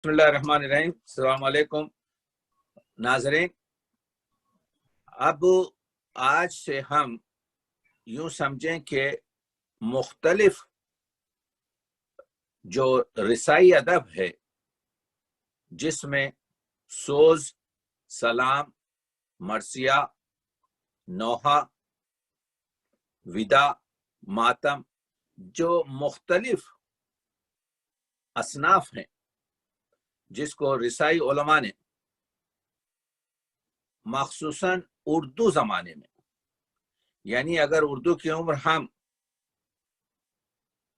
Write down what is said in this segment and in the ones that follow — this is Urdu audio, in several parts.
بسم اللہ الرحمن الرحیم۔ السلام علیکم ناظرین۔ اب آج سے ہم یوں سمجھیں کہ مختلف جو رسائی ادب ہے جس میں سوز، سلام، مرثیہ، نوحہ، ودا، ماتم، جو مختلف اصناف ہیں جس کو رسائی علماء نے مخصوصاً اردو زمانے میں، یعنی اگر اردو کی عمر ہم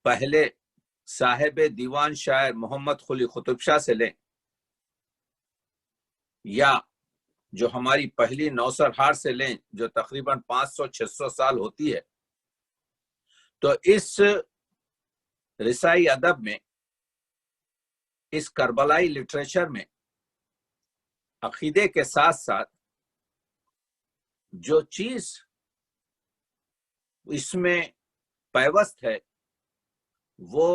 پہلے صاحب دیوان شاعر محمد قلی قطب شاہ سے لیں یا جو ہماری پہلی نوسر ہار سے لیں جو تقریباً 500-600 سال ہوتی ہے، تو اس رسائی ادب میں، اس کربلائی لٹریچر میں عقیدے کے ساتھ ساتھ جو چیز اس میں پیوست ہے وہ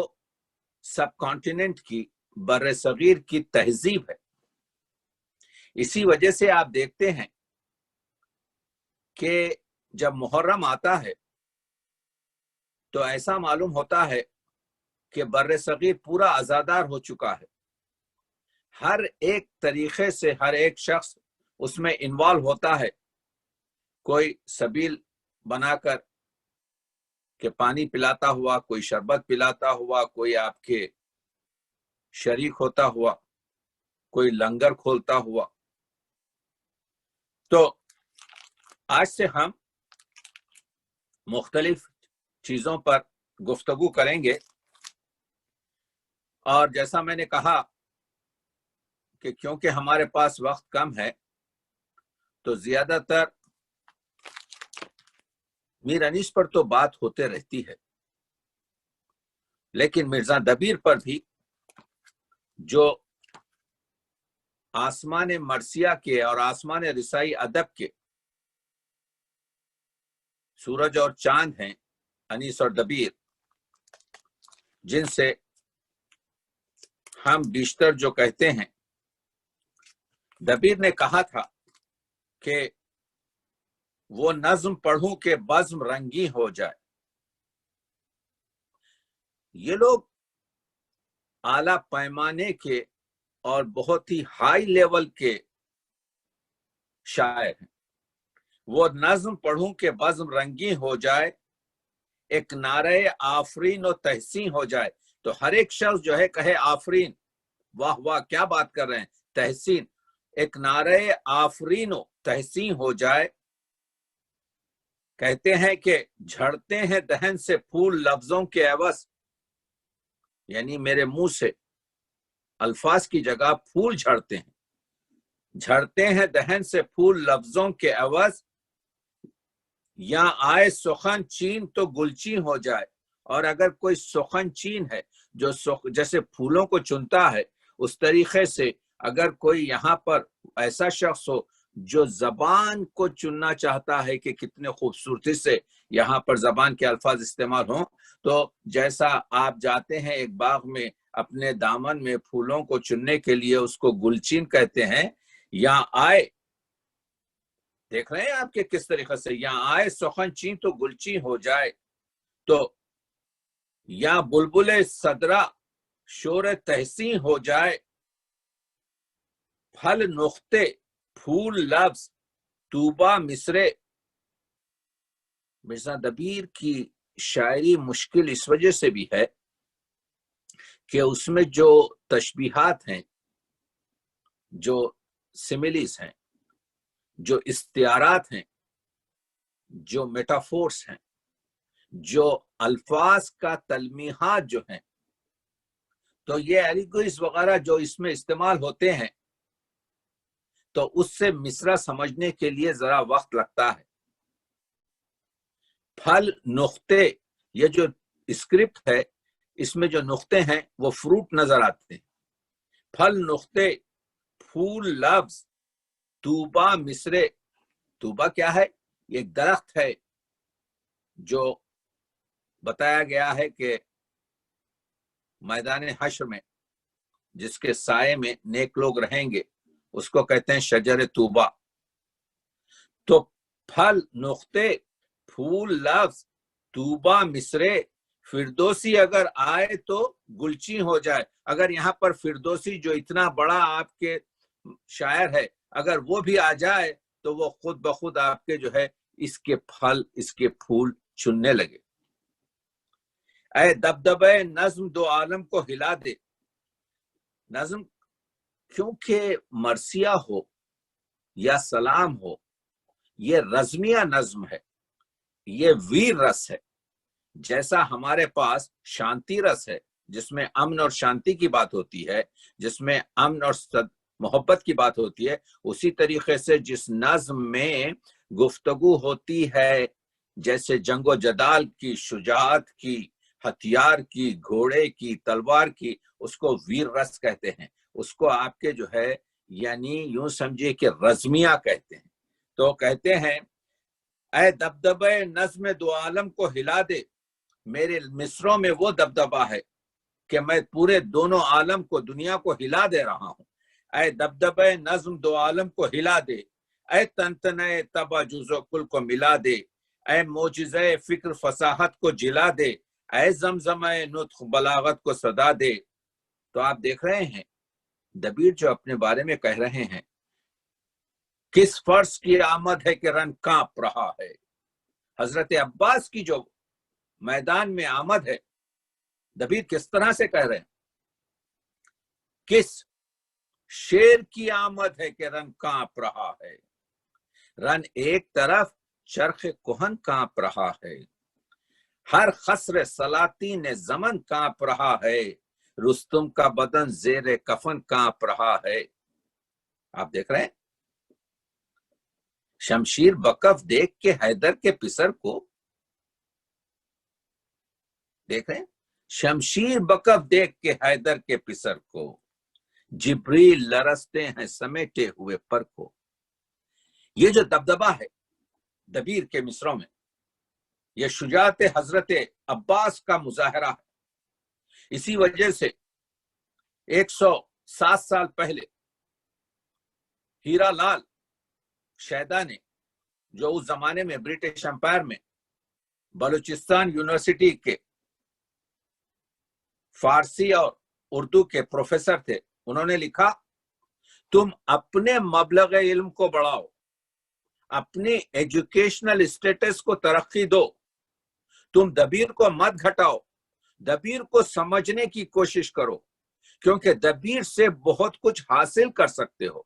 سب کانٹیننٹ کی، بر صغیر کی تہذیب ہے۔ اسی وجہ سے آپ دیکھتے ہیں کہ جب محرم آتا ہے تو ایسا معلوم ہوتا ہے کہ بر صغیر پورا عزادار ہو چکا ہے۔ ہر ایک طریقے سے ہر ایک شخص اس میں انوالو ہوتا ہے، کوئی سبیل بنا کر کہ پانی پلاتا ہوا، کوئی شربت پلاتا ہوا، کوئی آپ کے شریک ہوتا ہوا، کوئی لنگر کھولتا ہوا۔ تو آج سے ہم مختلف چیزوں پر گفتگو کریں گے، اور جیسا میں نے کہا کہ کیونکہ ہمارے پاس وقت کم ہے تو زیادہ تر میر انیس پر تو بات ہوتے رہتی ہے، لیکن مرزا دبیر پر بھی جو آسمان مرثیہ کے اور آسمان رسائی ادب کے سورج اور چاند ہیں، انیس اور دبیر، جن سے ہم بیشتر جو کہتے ہیں، دبیر نے کہا تھا کہ وہ نظم پڑھوں کہ بزم رنگی ہو جائے۔ یہ لوگ اعلیٰ پیمانے کے اور بہت ہی ہائی لیول کے شاعر ہیں۔ وہ نظم پڑھوں کہ بزم رنگی ہو جائے، ایک نعرہ آفرین و تحسین ہو جائے۔ تو ہر ایک شخص جو ہے کہے آفرین، واہ واہ کیا بات کر رہے ہیں، تحسین، ایک نعرہ آفرین و تحسین ہو جائے۔ کہتے ہیں کہ جھڑتے ہیں دہن سے پھول لفظوں کے عوض، یعنی میرے منہ سے الفاظ کی جگہ پھول جھڑتے ہیں، جھڑتے ہیں دہن سے پھول لفظوں کے عوض، یا آئے سخن چین تو گلچین ہو جائے۔ اور اگر کوئی سخن چین ہے جو جیسے پھولوں کو چنتا ہے، اس طریقے سے اگر کوئی یہاں پر ایسا شخص ہو جو زبان کو چننا چاہتا ہے کہ کتنے خوبصورتی سے یہاں پر زبان کے الفاظ استعمال ہوں، تو جیسا آپ جاتے ہیں ایک باغ میں اپنے دامن میں پھولوں کو چننے کے لیے، اس کو گلچین کہتے ہیں۔ یا آئے، دیکھ رہے ہیں آپ کے کس طریقے سے، یہاں آئے سخن چین تو گلچین ہو جائے۔ تو یا بلبل صدرہ شور تحسین ہو جائے، پھل نقطے پھول لفظ طوبہ مصرے۔ مرزا دبیر کی شاعری مشکل اس وجہ سے بھی ہے کہ اس میں جو تشبیہات ہیں، جو سملیز ہیں، جو استعارات ہیں، جو میٹافورس ہیں، جو الفاظ کا تلمیحات جو ہیں، تو یہ ایلیگوریز وغیرہ جو اس میں استعمال ہوتے ہیں، تو اس سے مصرع سمجھنے کے لیے ذرا وقت لگتا ہے۔ پھل نقطے، یہ جو اسکرپٹ ہے اس میں جو نقطے ہیں وہ فروٹ نظر آتے ہیں۔ پھل نقطے پھول لفظ طوبہ مصرے۔ طوبہ کیا ہے؟ یہ ایک درخت ہے جو بتایا گیا ہے کہ میدان حشر میں جس کے سائے میں نیک لوگ رہیں گے، اس کو کہتے ہیں شجر طوبہ۔ تو پھل نقطے، پھول لفظ، طوبہ مصرے، فردوسی اگر آئے تو گلچین ہو جائے۔ اگر یہاں پر فردوسی جو اتنا بڑا آپ کے شاعر ہے، اگر وہ بھی آ جائے تو وہ خود بخود آپ کے جو ہے اس کے پھل، اس کے پھول چننے لگے۔ اے دبدبہ نظم دو عالم کو ہلا دے۔ نظم کیونکہ مرثیہ ہو یا سلام ہو، یہ رزمیہ نظم ہے، یہ ویر رس ہے۔ جیسا ہمارے پاس شانتی رس ہے جس میں امن اور شانتی کی بات ہوتی ہے، جس میں امن اور محبت کی بات ہوتی ہے، اسی طریقے سے جس نظم میں گفتگو ہوتی ہے جیسے جنگ و جدال کی، شجاعت کی، ہتھیار کی، گھوڑے کی، تلوار کی، اس کو ویر رس کہتے ہیں۔ اس کو آپ کے جو ہے یعنی یوں سمجھے کہ رزمیہ کہتے ہیں۔ تو کہتے ہیں اے دبدبہ نظم دو عالم کو ہلا دے، میرے مصروں میں وہ دبدبہ ہے کہ میں پورے دونوں عالم کو، دنیا کو ہلا دے رہا ہوں۔ اے دبدبہ نظم دو عالم کو ہلا دے، اے تنتنہ تبع جزو کل کو ملا دے، اے معجزہ فکر فصاحت کو جلا دے، اے زمزمہ نطق بلاغت کو صدا دے۔ تو آپ دیکھ رہے ہیں دبیر جو اپنے بارے میں کہہ رہے ہیں، کس فرض کی آمد ہے کہ رن کانپ رہا ہے۔ حضرت عباس کی جو میدان میں آمد ہے، دبیر کس طرح سے کہہ رہے ہیں، کس شیر کی آمد ہے کہ رن کانپ رہا ہے۔ رن ایک طرف، چرخ کہن کانپ رہا ہے، ہر خسر سلاطین زمن کانپ رہا ہے، رستم کا بدن زیر کفن کانپ رہا ہے۔ آپ دیکھ رہے ہیں شمشیر بکف دیکھ کے حیدر کے پسر کو، دیکھ رہے ہیں شمشیر بکف دیکھ کے حیدر کے پسر کو، جبریل لرزتے ہیں سمیٹے ہوئے پر کو۔ یہ جو دبدبہ ہے دبیر کے مصروں میں، یہ شجاعت حضرت عباس کا مظاہرہ ہے۔ اسی وجہ سے 107 سال پہلے ہیرا لال شیدا نے، جو اس زمانے میں برٹش امپائر میں بلوچستان یونیورسٹی کے فارسی اور اردو کے پروفیسر تھے، انہوں نے لکھا تم اپنے مبلغ علم کو بڑھاؤ، اپنی ایجوکیشنل اسٹیٹس کو ترقی دو، تم دبیر کو مت گھٹاؤ، دبیر کو سمجھنے کی کوشش کرو، کیونکہ دبیر سے بہت کچھ حاصل کر سکتے ہو۔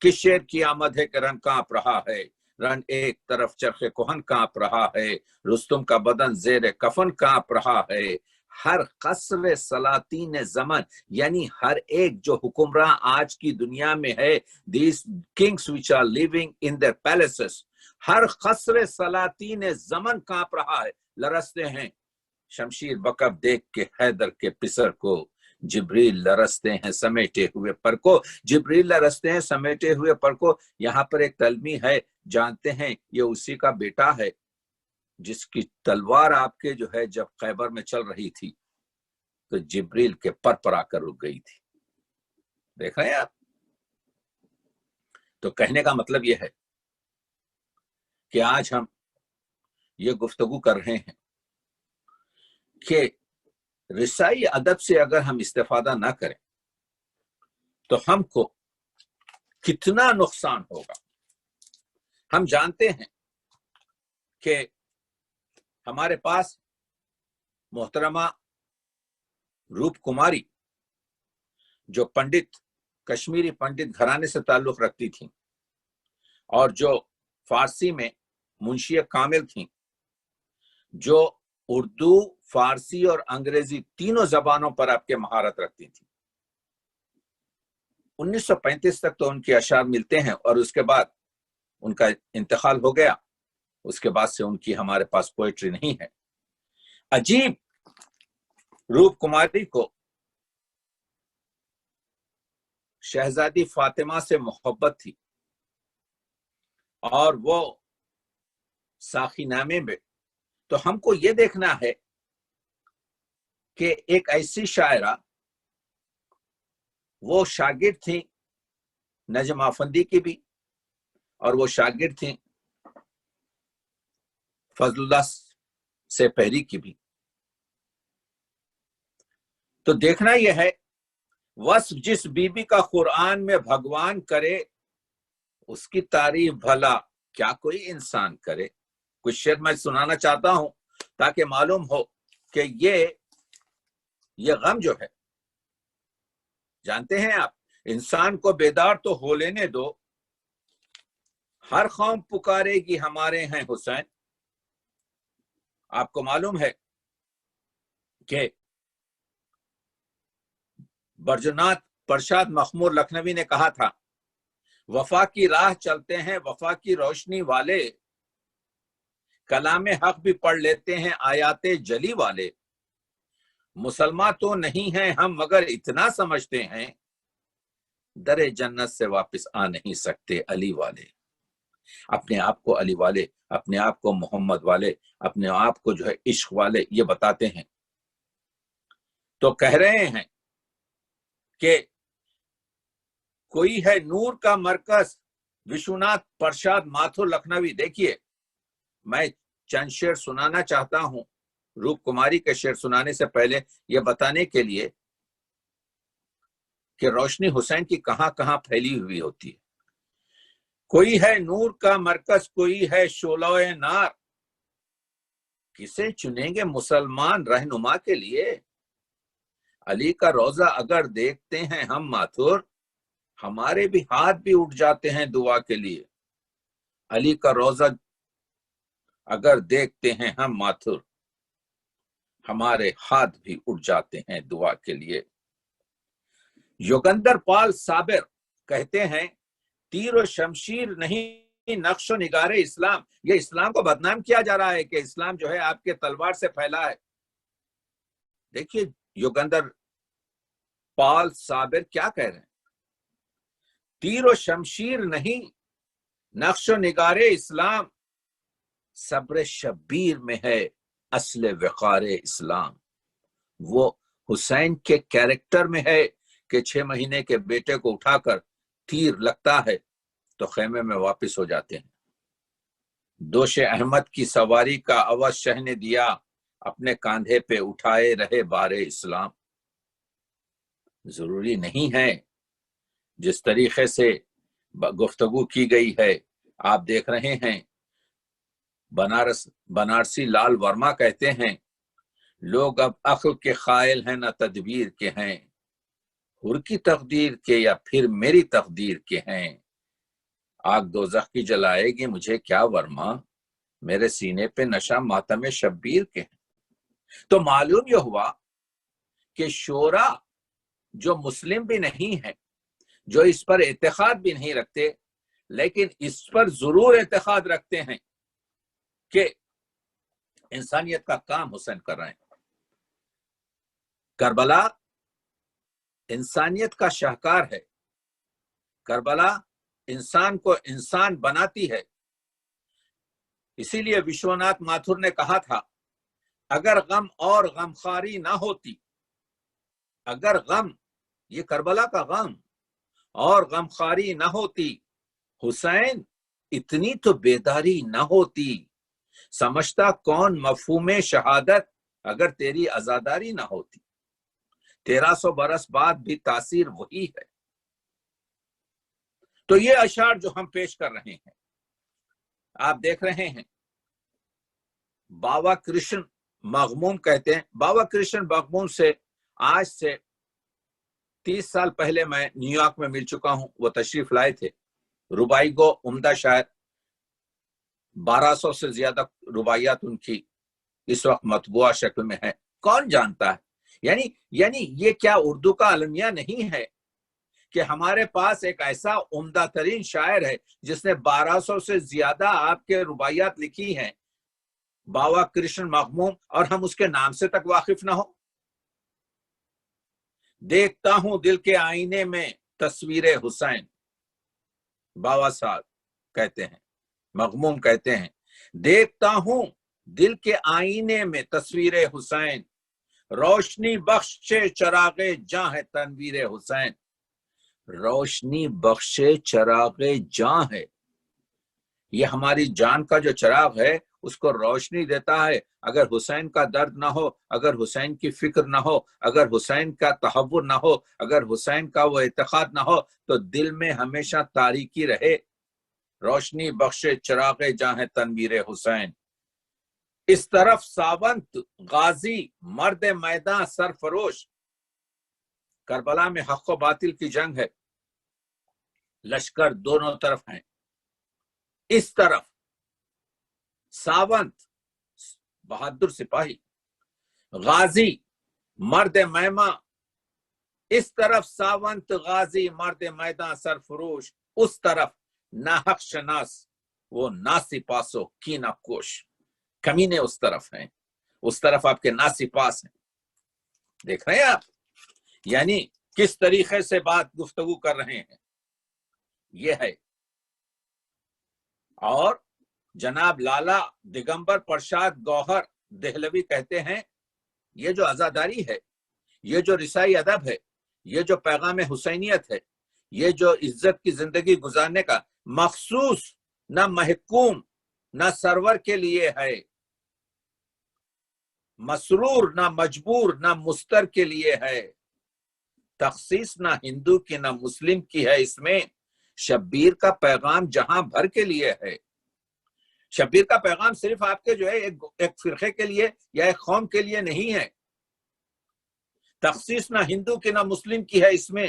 کس شیر کی آمد ہے کہ رن کانپ رہا ہے، رن ایک طرف چرخ کہن کانپ رہا ہے، رستم کا بدن زیر کفن کانپ رہا ہے، ہر قصر سلاطین زمن، یعنی ہر ایک جو حکمراں آج کی دنیا میں ہے، these kings which are living in their palaces، ہر قصر سلاطین زمن کانپ رہا ہے، لرزتے ہیں شمشیر بکف دیکھ کے حیدر کے پسر کو، جبریل لرزتے ہیں سمیٹے ہوئے پر کو۔ جبریل لرزتے ہیں سمیٹے ہوئے پر کو، یہاں پر ایک تلمی ہے، جانتے ہیں یہ اسی کا بیٹا ہے جس کی تلوار آپ کے جو ہے جب خیبر میں چل رہی تھی تو جبریل کے پر پر آ کر رک گئی تھی۔ دیکھ رہے ہیں آپ؟ تو کہنے کا مطلب یہ ہے کہ آج ہم یہ گفتگو کر رہے ہیں کہ رسائی ادب سے اگر ہم استفادہ نہ کریں تو ہم کو کتنا نقصان ہوگا۔ ہم جانتے ہیں کہ ہمارے پاس محترمہ روپ کماری جو پنڈت، کشمیری پنڈت گھرانے سے تعلق رکھتی تھیں اور جو فارسی میں منشی کامل تھیں، جو اردو، فارسی اور انگریزی تینوں زبانوں پر آپ کے مہارت رکھتی تھیں۔ 1935 تک تو ان کے اشعار ملتے ہیں اور اس کے بعد ان کا انتقال ہو گیا، اس کے بعد سے ان کی ہمارے پاس پوئٹری نہیں ہے۔ عجیب، روپ کماری کو شہزادی فاطمہ سے محبت تھی اور وہ ساخی نامے میں، تو ہم کو یہ دیکھنا ہے کہ ایک ایسی شاعرہ وہ شاگرد تھیں نجم آفندی کی بھی، اور وہ شاگرد تھیں فضل اللہ سپہری کی بھی۔ تو دیکھنا یہ ہے، وصف جس بی بی کا قرآن میں بھگوان کرے، اس کی تعریف بھلا کیا کوئی انسان کرے۔ کچھ شعر میں سنانا چاہتا ہوں تاکہ معلوم ہو کہ یہ غم جو ہے، جانتے ہیں آپ، انسان کو بیدار تو ہو لینے دو، ہر قوم پکارے گی ہمارے ہیں حسین۔ آپ کو معلوم ہے کہ برجناتھ پرشاد مخمور لکھنوی نے کہا تھا، وفا کی راہ چلتے ہیں وفا کی روشنی والے، کلام حق بھی پڑھ لیتے ہیں آیات جلی والے، مسلمان تو نہیں ہیں ہم مگر اتنا سمجھتے ہیں، در جنت سے واپس آ نہیں سکتے علی والے۔ اپنے آپ کو علی والے، اپنے آپ کو محمد والے، اپنے آپ کو جو ہے عشق والے یہ بتاتے ہیں۔ تو کہہ رہے ہیں کہ کوئی ہے نور کا مرکز، وشوناتھ پرشاد ماتھر لکھنوی۔ دیکھیے، میں چند شعر سنانا چاہتا ہوں روپ کماری کے شعر سنانے سے پہلے، یہ بتانے کے لیے کہ روشنی حسین کی کہاں کہاں پھیلی ہوئی ہوتی ہے۔ کوئی ہے نور کا مرکز، کوئی ہے شعلہ نار، کسے چنیں گے مسلمان رہنما کے لیے؟ علی کا روضہ اگر دیکھتے ہیں ہم ماتھر، ہمارے بھی ہاتھ بھی اٹھ جاتے ہیں دعا کے لیے۔ علی کا روضہ اگر دیکھتے ہیں ہم ماتھر، ہمارے ہاتھ بھی اٹھ جاتے ہیں دعا کے لیے۔ یوگندر پال صابر کہتے ہیں، تیر و شمشیر نہیں نقش و نگار اسلام۔ یہ اسلام کو بدنام کیا جا رہا ہے کہ اسلام جو ہے آپ کے تلوار سے پھیلا ہے۔ دیکھیے یوگندر پال صابر کیا کہہ رہے ہیں، تیر و شمشیر نہیں نقش و نگار اسلام، صبر شبیر میں ہے اصل وقار اسلام۔ وہ حسین کے کیریکٹر میں ہے کہ 6 مہینے کے بیٹے کو اٹھا کر تیر لگتا ہے تو خیمے میں واپس ہو جاتے ہیں۔ دوش احمد کی سواری کا عوض شہ نے دیا، اپنے کاندھے پہ اٹھائے رہے بار اسلام۔ ضروری نہیں ہے، جس طریقے سے گفتگو کی گئی ہے، آپ دیکھ رہے ہیں، بنارسی لال ورما کہتے ہیں، لوگ اب عقل کے قائل ہیں نہ تدبیر کے ہیں، حر کی تقدیر کے یا پھر میری تقدیر کے ہیں، آگ دوزخ کی جلائے گی مجھے کیا ورما، میرے سینے پہ نشہ ماتم شبیر کے ہیں۔ تو معلوم یہ ہوا کہ شورا جو مسلم بھی نہیں ہے، جو اس پر اعتقاد بھی نہیں رکھتے، لیکن اس پر ضرور اعتقاد رکھتے ہیں کہ انسانیت کا کام حسین کر رہے ہیں۔ کربلا انسانیت کا شاہکار ہے، کربلا انسان کو انسان بناتی ہے۔ اسی لیے وشوناتھ ماتھر نے کہا تھا، اگر غم اور غمخواری نہ ہوتی، اگر غم، یہ کربلا کا غم اور غمخواری نہ ہوتی، حسین اتنی تو بیداری نہ ہوتی، سمجھتا کون مفہوم شہادت اگر تیری عزاداری نہ ہوتی۔ 1300 برس بعد بھی تاثیر وہی ہے۔ تو یہ اشعار جو ہم پیش کر رہے ہیں، آپ دیکھ رہے ہیں، باوا کرشن مغموم کہتے ہیں۔ باوا کرشن مغموم سے آج سے 30 سال پہلے میں نیو یارک میں مل چکا ہوں، وہ تشریف لائے تھے۔ ربائی گو عمدہ شاعر، 1200 سے زیادہ رباعیات ان کی اس وقت مطبوعہ شکل میں ہے، کون جانتا ہے۔ یعنی یہ کیا اردو کا المیہ نہیں ہے کہ ہمارے پاس ایک ایسا عمدہ ترین شاعر ہے جس نے 1200 سے زیادہ آپ کے رباعیات لکھی ہیں، باوا کرشن مغموم، اور ہم اس کے نام سے تک واقف نہ ہو۔ دیکھتا ہوں دل کے آئینے میں تصویر حسین، باوا صاحب کہتے ہیں، مغموم کہتے ہیں، دیکھتا ہوں دل کے آئینے میں تصویر حسین، روشنی بخش چراغ جاں ہے تنویر حسین۔ روشنی بخشے چراغ جاں ہے، یہ ہماری جان کا جو چراغ ہے اس کو روشنی دیتا ہے۔ اگر حسین کا درد نہ ہو، اگر حسین کی فکر نہ ہو، اگر حسین کا تحور نہ ہو، اگر حسین کا وہ اعتقاد نہ ہو تو دل میں ہمیشہ تاریکی رہے۔ روشنی بخشے چراغ جاں ہے تنویر حسین، اس طرف ساونت غازی مرد میدان سرفروش، کربلا میں حق و باطل کی جنگ ہے، لشکر دونوں طرف ہیں۔ اس طرف ساونت بہادر سپاہی، غازی مرد میماں، اس طرف ساونت غازی مرد میدان سرفروش، اس طرف ناحق شناس وہ ناسپاس و کینہ کوش، کمینے اس طرف ہیں، اس طرف آپ کے ناسپاس ہیں۔ دیکھ رہے ہیں آپ، یعنی کس طریقے سے بات گفتگو کر رہے ہیں، یہ ہے۔ اور جناب لالا دگمبر پرشاد گوہر دہلوی کہتے ہیں یہ جو عزاداری ہے، یہ جو رسائی ادب ہے، یہ جو پیغام حسینیت ہے، یہ جو عزت کی زندگی گزارنے کا مخصوص نہ محکوم نہ سرور کے لیے ہے، مسرور نہ مجبور نہ مستر کے لیے ہے، تخصیص نہ ہندو کی نہ مسلم کی ہے، اس میں شبیر کا پیغام جہاں بھر کے لیے ہے۔ شبیر کا پیغام صرف آپ کے جو ہے ایک فرقے کے لیے یا ایک قوم کے لیے نہیں ہے، تخصیص نہ ہندو کی نہ مسلم کی ہے، اس میں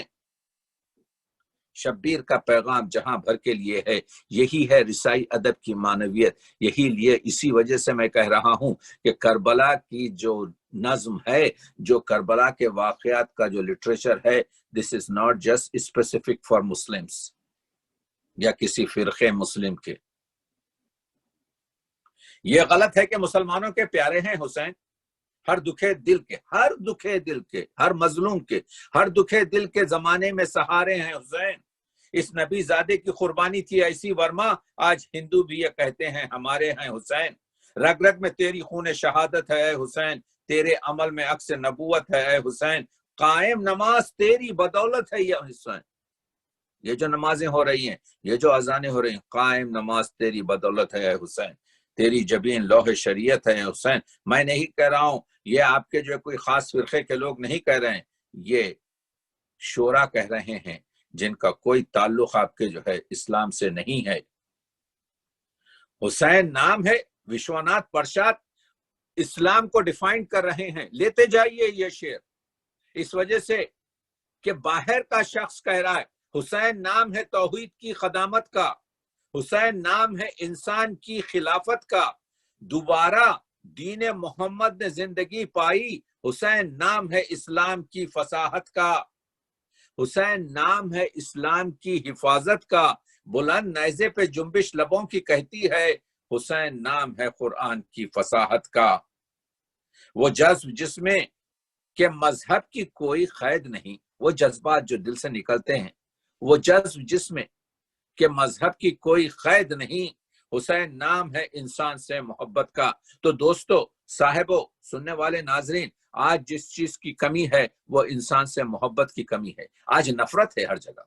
شبیر کا پیغام جہاں بھر کے لیے ہے۔ یہی ہے رسائی ادب کی معنویت، یہی لیے اسی وجہ سے میں کہہ رہا ہوں کہ کربلا کی جو نظم ہے، جو کربلا کے واقعات کا جو لٹریچر ہے، this is not just specific for Muslims یا کسی فرقے مسلم کے۔ یہ غلط ہے کہ مسلمانوں کے پیارے ہیں حسین، ہر دکھے دل کے، ہر دکھے دل کے، ہر مظلوم کے، ہر دکھے دل کے زمانے میں سہارے ہیں حسین۔ اس نبی زادے کی قربانی تھی ایسی ورما، آج ہندو بھی یہ کہتے ہیں ہمارے ہیں حسین۔ رگ رگ میں تیری خون شہادت ہے اے حسین، تیرے عمل میں عکس نبوت ہے اے حسین، قائم نماز تیری بدولت ہے یہ حسین۔ یہ جو نمازیں ہو رہی ہیں، یہ جو اذانیں ہو رہی ہیں، قائم نماز تیری بدولت ہے اے حسین، تیری جبین لوح شریعت ہے حسین۔ میں نہیں کہہ رہا ہوں، یہ آپ کے جو کوئی خاص فرقے کے لوگ نہیں کہہ رہے ہیں، یہ شورا کہہ رہے ہیں جن کا کوئی تعلق آپ کے جو ہے اسلام سے نہیں ہے۔ حسین نام ہے، وشوناتھ پرشاد اسلام کو ڈیفائن کر رہے ہیں۔ لیتے جائیے یہ شعر، اس وجہ سے کہ باہر کا شخص کہہ رہا ہے حسین نام ہے توحید کی خدامت کا، حسین نام ہے انسان کی خلافت کا، دوبارہ دین محمد نے زندگی پائی، حسین نام ہے اسلام کی فصاحت کا، حسین نام ہے اسلام کی حفاظت کا، بلند نیزے پہ جنبش لبوں کی کہتی ہے، حسین نام ہے قرآن کی فصاحت کا۔ وہ جذب جس میں کہ مذہب کی کوئی قید نہیں، وہ جذبات جو دل سے نکلتے ہیں، وہ جذب جس میں کہ مذہب کی کوئی قید نہیں، حسین نام ہے انسان سے محبت کا۔ تو دوستو، صاحبو، سننے والے ناظرین، آج جس چیز کی کمی ہے وہ انسان سے محبت کی کمی ہے۔ آج نفرت ہے ہر جگہ،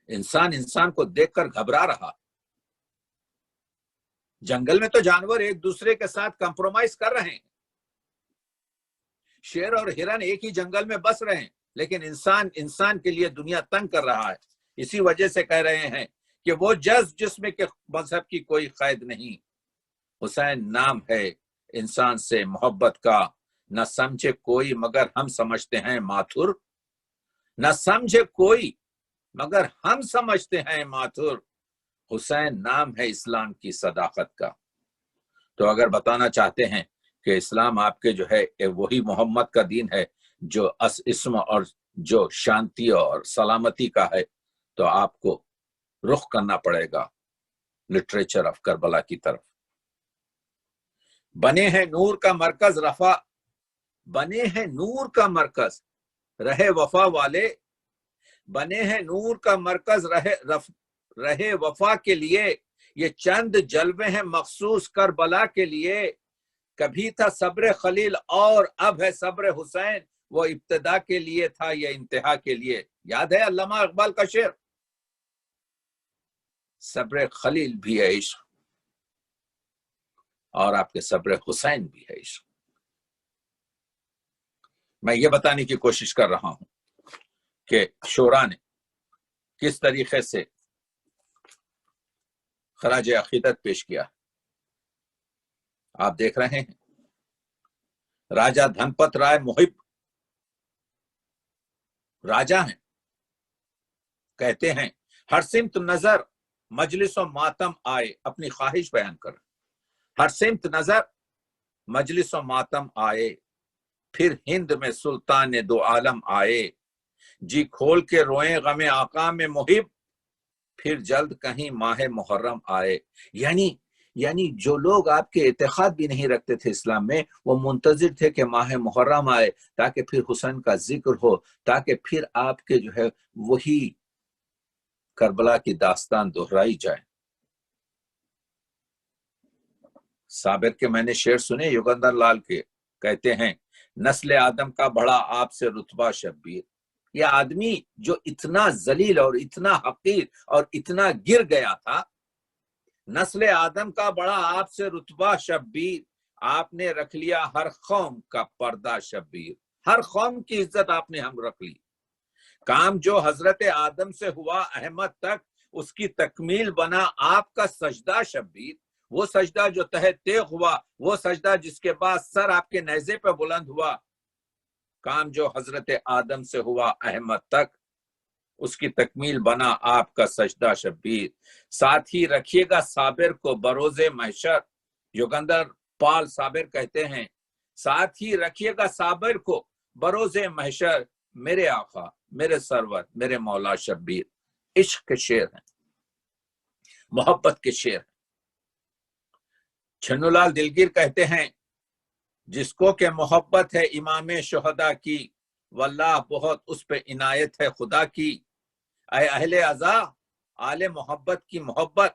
انسان کو دیکھ کر گھبرا رہا۔ جنگل میں تو جانور ایک دوسرے کے ساتھ کمپرومائز کر رہے ہیں، شیر اور ہرن ایک ہی جنگل میں بس رہے ہیں، لیکن انسان کے لیے دنیا تنگ کر رہا ہے۔ اسی وجہ سے کہہ رہے ہیں کہ وہ جذب جس میں کہ مذہب کی کوئی قید نہیں، حسین نام ہے انسان سے محبت کا۔ نہ سمجھے کوئی مگر ہم سمجھتے ہیں ماتھر، نہ سمجھے کوئی مگر ہم سمجھتے ہیں ماتھر، حسین نام ہے اسلام کی صداقت کا۔ تو اگر بتانا چاہتے ہیں کہ اسلام آپ کے جو ہے وہی محمد کا دین ہے جو اسم اور جو شانتی اور سلامتی کا ہے، تو آپ کو رخ کرنا پڑے گا لٹریچر آف کربلا کی طرف۔ بنے ہیں نور کا مرکز رفا، بنے ہیں نور کا مرکز رہے وفا والے، بنے ہیں نور کا مرکز رہے وفا کے لیے، یہ چند جلوے ہیں مخصوص کربلا کے لیے۔ کبھی تھا صبر خلیل اور اب ہے صبر حسین، وہ ابتدا کے لیے تھا یا انتہا کے لیے؟ یاد ہے علامہ اقبال کا شعر، صبر خلیل بھی ہے عشق اور آپ کے صبر حسین بھی ہے عشق۔ میں یہ بتانے کی کوشش کر رہا ہوں کہ شعراء نے کس طریقے سے خراج عقیدت پیش کیا۔ آپ دیکھ رہے ہیں راجا دھن پت رائے محب راجا ہیں، کہتے ہیں ہر سمت نظر مجلس و ماتم آئے، اپنی خواہش بیان کر، ہر سمت نظر مجلس و ماتم آئے، پھر ہند میں سلطان دو عالم آئے، جی کھول کے روئیں غم آقا میں محب، پھر جلد کہیں ماہ محرم آئے۔ یعنی جو لوگ آپ کے اعتقاد بھی نہیں رکھتے تھے اسلام میں، وہ منتظر تھے کہ ماہ محرم آئے تاکہ پھر حسین کا ذکر ہو، تاکہ پھر آپ کے جو ہے وہی کربلا کی داستان دہرائی جائے۔ صابر کے میں نے شعر سنے یوگندر لال کے، کہتے ہیں نسل آدم کا بڑا آپ سے رتبہ شبیر، یہ آدمی جو اتنا ذلیل اور اتنا حقیر اور اتنا گر گیا تھا، نسل آدم کا بڑا آپ سے رتبہ شبیر، آپ نے رکھ لیا ہر قوم کا پردہ شبیر، ہر قوم کی عزت آپ نے ہم رکھ لی۔ کام جو حضرت آدم سے ہوا احمد تک، اس کی تکمیل بنا آپ کا سجدہ شبیر، وہ سجدہ جو تہ تیغ ہوا، وہ سجدہ جس کے بعد سر آپ کے نیزے پہ بلند ہوا، کام جو حضرت آدم سے ہوا احمد تک، اس کی تکمیل بنا آپ کا سجدہ شبیر۔ ساتھ ہی رکھیے گا صابر کو بروز محشر، یوگندر پال صابر کہتے ہیں ساتھ ہی رکھیے گا صابر کو بروز محشر، میرے آقا، میرے سرور، میرے مولا شبیر۔ عشق کے شعر ہیں، محبت کے شعر ہیں۔ چھنو لال دلگیر کہتے ہیں جس کو کہ محبت ہے امام شہداء کی، واللہ بہت اس پہ عنایت ہے خدا کی۔ اے اہل عزا آل محبت کی محبت،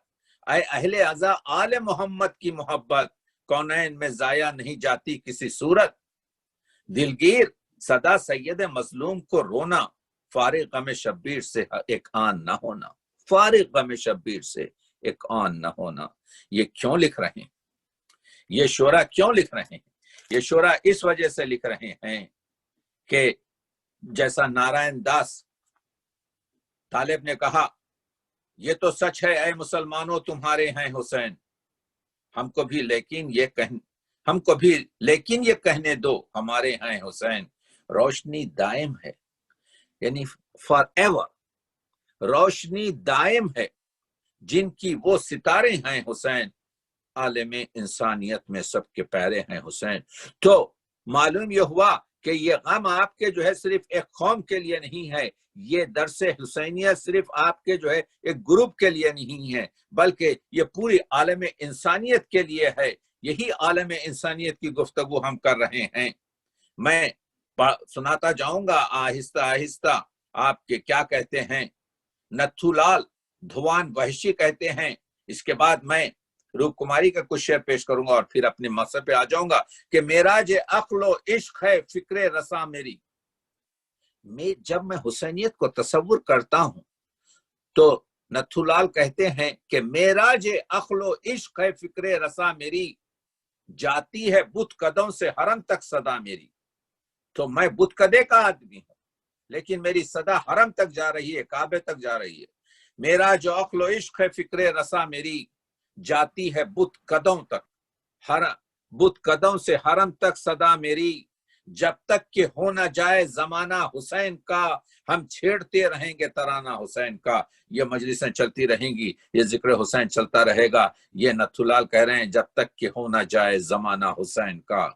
اے اہل عزا آل محمد کی محبت، کونین میں ضائع نہیں جاتی کسی صورت۔ دلگیر صدا سید مظلوم کو رونا، فارغ غم شبیر سے ایک آن نہ ہونا، فارغ غم شبیر سے ایک آن نہ ہونا۔ یہ کیوں لکھ رہے ہیں؟ یہ شعرا کیوں لکھ رہے ہیں؟ یہ شعرا اس وجہ سے لکھ رہے ہیں کہ جیسا نارائن داس طالب نے کہا یہ تو سچ ہے اے مسلمانوں تمہارے ہیں حسین، ہم کو بھی لیکن یہ کہنے دو ہمارے ہیں حسین۔ روشنی دائم ہے، یعنی فار ایور، روشنی دائم ہے جن کی وہ ستارے ہیں حسین، عالم انسانیت میں سب کے پیارے ہیں حسین۔ تو معلوم یہ ہوا کہ یہ غم آپ کے جو ہے صرف ایک قوم کے لیے نہیں ہے، یہ درس حسینیہ صرف آپ کے جو ہے ایک گروپ کے لیے نہیں ہے، بلکہ یہ پوری عالم انسانیت کے لیے ہے۔ یہی عالم انسانیت کی گفتگو ہم کر رہے ہیں۔ میں سناتا جاؤں گا آہستہ آہستہ آپ کے کیا کہتے ہیں۔ نتھو لال دھوان وحشی کہتے ہیں، اس کے بعد میں روپ کماری کا کچھ شعر پیش کروں گا اور پھر اپنے مقصد پہ آ جاؤں گا کہ معراج عقل و عشق ہے فکر رساں میری۔ جب میں حسینیت کو تصور کرتا ہوں تو نتھو لال کہتے ہیں کہ معراج عقل و عشق ہے فکر رساں میری، جاتی ہے بت قدم سے حرم تک صدا میری۔ تو میں بت قدے کا آدمی ہوں لیکن میری صدا حرم تک جا رہی ہے، کعبے تک جا رہی ہے۔ معراج عقل و عشق ہے فکر رساں میری، جاتی ہے بت قدم تک، بت قدم سے حرم تک صدا میری، جب تک کہ ہو نہ جائے زمانہ حسین کا، ہم چھیڑتے رہیں گے ترانہ حسین کا۔ یہ مجلسیں چلتی رہیں گی، یہ ذکر حسین چلتا رہے گا۔ یہ نتھو لال کہہ رہے ہیں جب تک کہ ہو نہ جائے زمانہ حسین کا،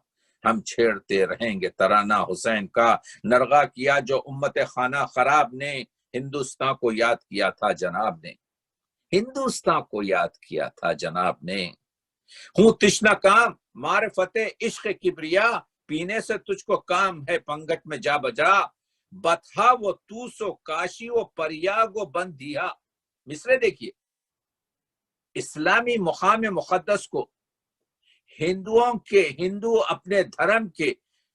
ہم چھیڑتے رہیں گے ترانہ حسین کا۔ نرغا کیا جو امت خانہ خراب نے، ہندوستان کو یاد کیا تھا جناب نے، ہندوستان کو یاد کیا تھا جناب نے۔ ہوں تشنا کام معرفت عشق کبریا، پینے سے تجھ کو کام ہے پنگٹ میں جا بجا، بتہا وہ توسو کاشی و پریاگ و بندھیا۔ مصرے دیکھیے، اسلامی مقام مقدس کو ہندو اپنے دھرم کے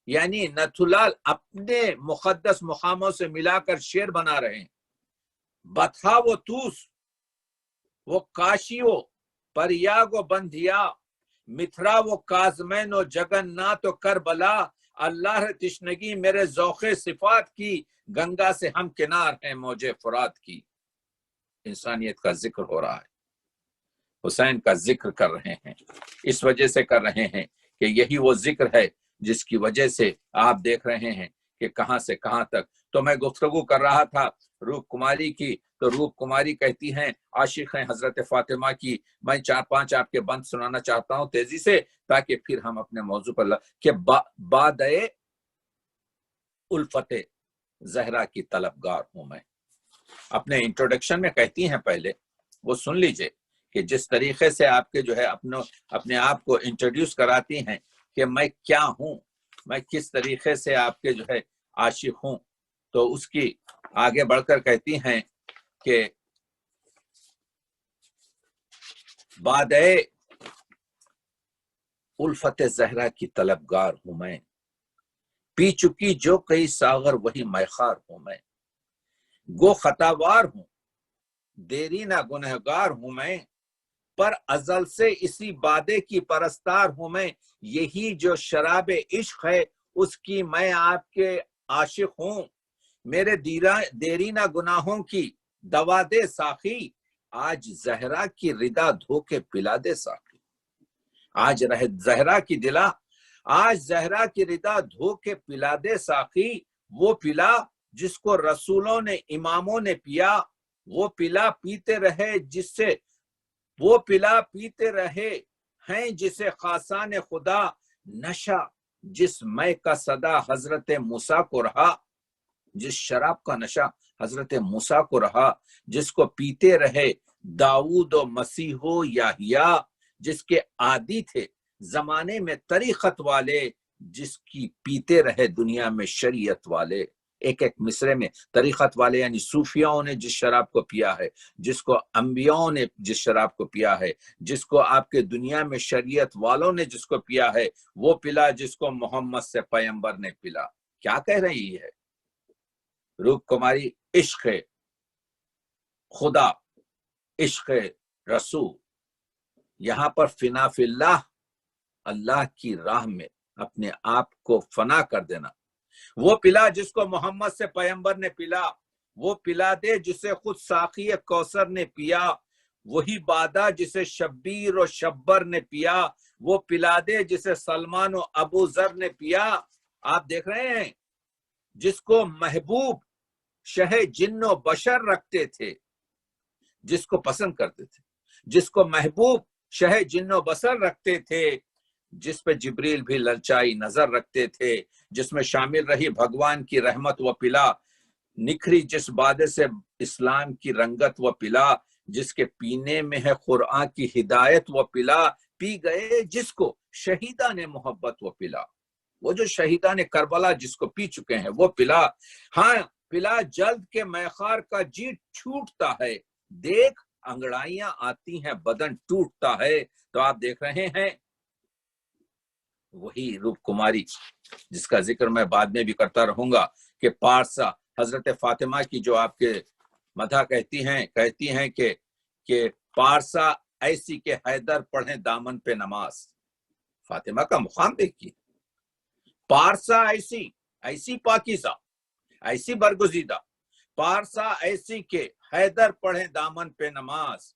یعنی نتھولال اپنے مقدس مقاموں سے ملا کر شعر بنا رہے ہیں. بتھا و توس، وہ کاشی و پریاگ و بندھیا، متھرا و کازمین و جگن ناتھ و کربلا، اللہ تشنگی میرے ذوق صفات کی، گنگا سے ہم کنار ہیں موج فرات کی. انسانیت کا ذکر ہو رہا ہے، حسین کا ذکر کر رہے ہیں. اس وجہ سے کر رہے ہیں کہ یہی وہ ذکر ہے جس کی وجہ سے آپ دیکھ رہے ہیں کہ کہاں سے کہاں تک. تو میں گفتگو کر رہا تھا روپ کماری کی، تو روپ کماری کہتی ہیں عاشق ہیں حضرت فاطمہ کی. میں 4-5 آپ کے بند سنانا چاہتا ہوں تیزی سے، تاکہ پھر ہم اپنے موضوع پر کہ بادئے الفت زہرا کی طلبگار ہوں میں. اپنے انٹروڈکشن میں کہتی ہیں، پہلے وہ سن لیجئے کہ جس طریقے سے آپ کے جو ہے اپنے آپ کو انٹروڈیوس کراتی ہیں کہ میں کیا ہوں، میں کس طریقے سے آپ کے جو ہے عاشق ہوں. تو اس کی آگے بڑھ کر کہتی ہیں کہ بادئے الفت زہرا کی طلبگار ہوں میں، پی چکی جو کئی ساغر وہی میخوار ہوں میں. گو خطاوار ہوں دیری نہ گنہگار ہوں میں، پر ازل سے اسی بادے کی پرستار ہوں میں. یہی جو شراب عشق ہے اس کی میں آپ کے عاشق ہوں. میرے دیرینہ گناہوں کی دوا دے ساقی، آج زہرا کی ردا دھو کے پلا دے ساقی. آج زہرا کی دلا، آج زہرا کی ردا دھو کے پلا دے ساقی. وہ پلا جس کو رسولوں نے اماموں نے پیا، وہ پلا پیتے رہے جس سے، وہ پلا پیتے رہے ہیں جسے خاصان خدا. نشہ جس میں کا صدا حضرت موسیٰ کو رہا، جس شراب کا نشہ حضرت موسیٰ کو رہا، جس کو پیتے رہے داؤد و مسیح و یحییٰ، جس کے عادی تھے زمانے میں طریقت والے، جس کی پیتے رہے دنیا میں شریعت والے. ایک ایک مصرے میں طریقت والے یعنی صوفیاؤں نے جس شراب کو پیا ہے، جس کو انبیاؤں نے جس شراب کو پیا ہے، جس کو آپ کے دنیا میں شریعت والوں نے جس کو پیا ہے، وہ پلا جس کو محمد سے پیغمبر نے پلا. کیا کہہ رہی ہے روپ کماری؟ عشق خدا، عشق رسول. یہاں پر فنا فی اللہ، اللہ کی راہ میں اپنے آپ کو فنا کر دینا. وہ پلا جس کو محمد سے پیغمبر نے پلا، وہ پلا دے جسے خود ساقی کوثر نے پیا. وہی بادہ جسے شبیر و شبر نے پیا، وہ پلا دے جسے سلمان و ابو ذر نے پیا. آپ دیکھ رہے ہیں جس کو محبوب شہ جن و بشر رکھتے تھے، جس کو پسند کرتے تھے، جس کو محبوب شہ جن و بشر رکھتے تھے، جس پہ جبریل بھی للچائی نظر رکھتے تھے، جس میں شامل رہی بھگوان کی رحمت و پلا. نکھری جس بادے سے اسلام کی رنگت و پلا، جس کے پینے میں ہے قرآن کی ہدایت و پلا. پی گئے جس کو شہیدان محبت و پلا، وہ جو شہیدان کربلا جس کو پی چکے ہیں وہ پلا. ہاں پلا جلد کے میخار کا جی چھوٹتا ہے، دیکھ انگڑائیاں آتی ہیں بدن ٹوٹتا ہے. تو آپ دیکھ رہے ہیں وہی روپ کماری جس کا ذکر میں بعد میں بھی کرتا رہوں گا کہ پارسا حضرت فاطمہ کی جو آپ کے مدح کہتی ہیں کہ پارسا ایسی کہ حیدر پڑھیں دامن پہ نماز. فاطمہ کا مقام دیکھیے، پارسا ایسی پاکیزہ، ایسی برگزیدہ، پارسا ایسی کہ حیدر پڑھیں دامن پہ نماز.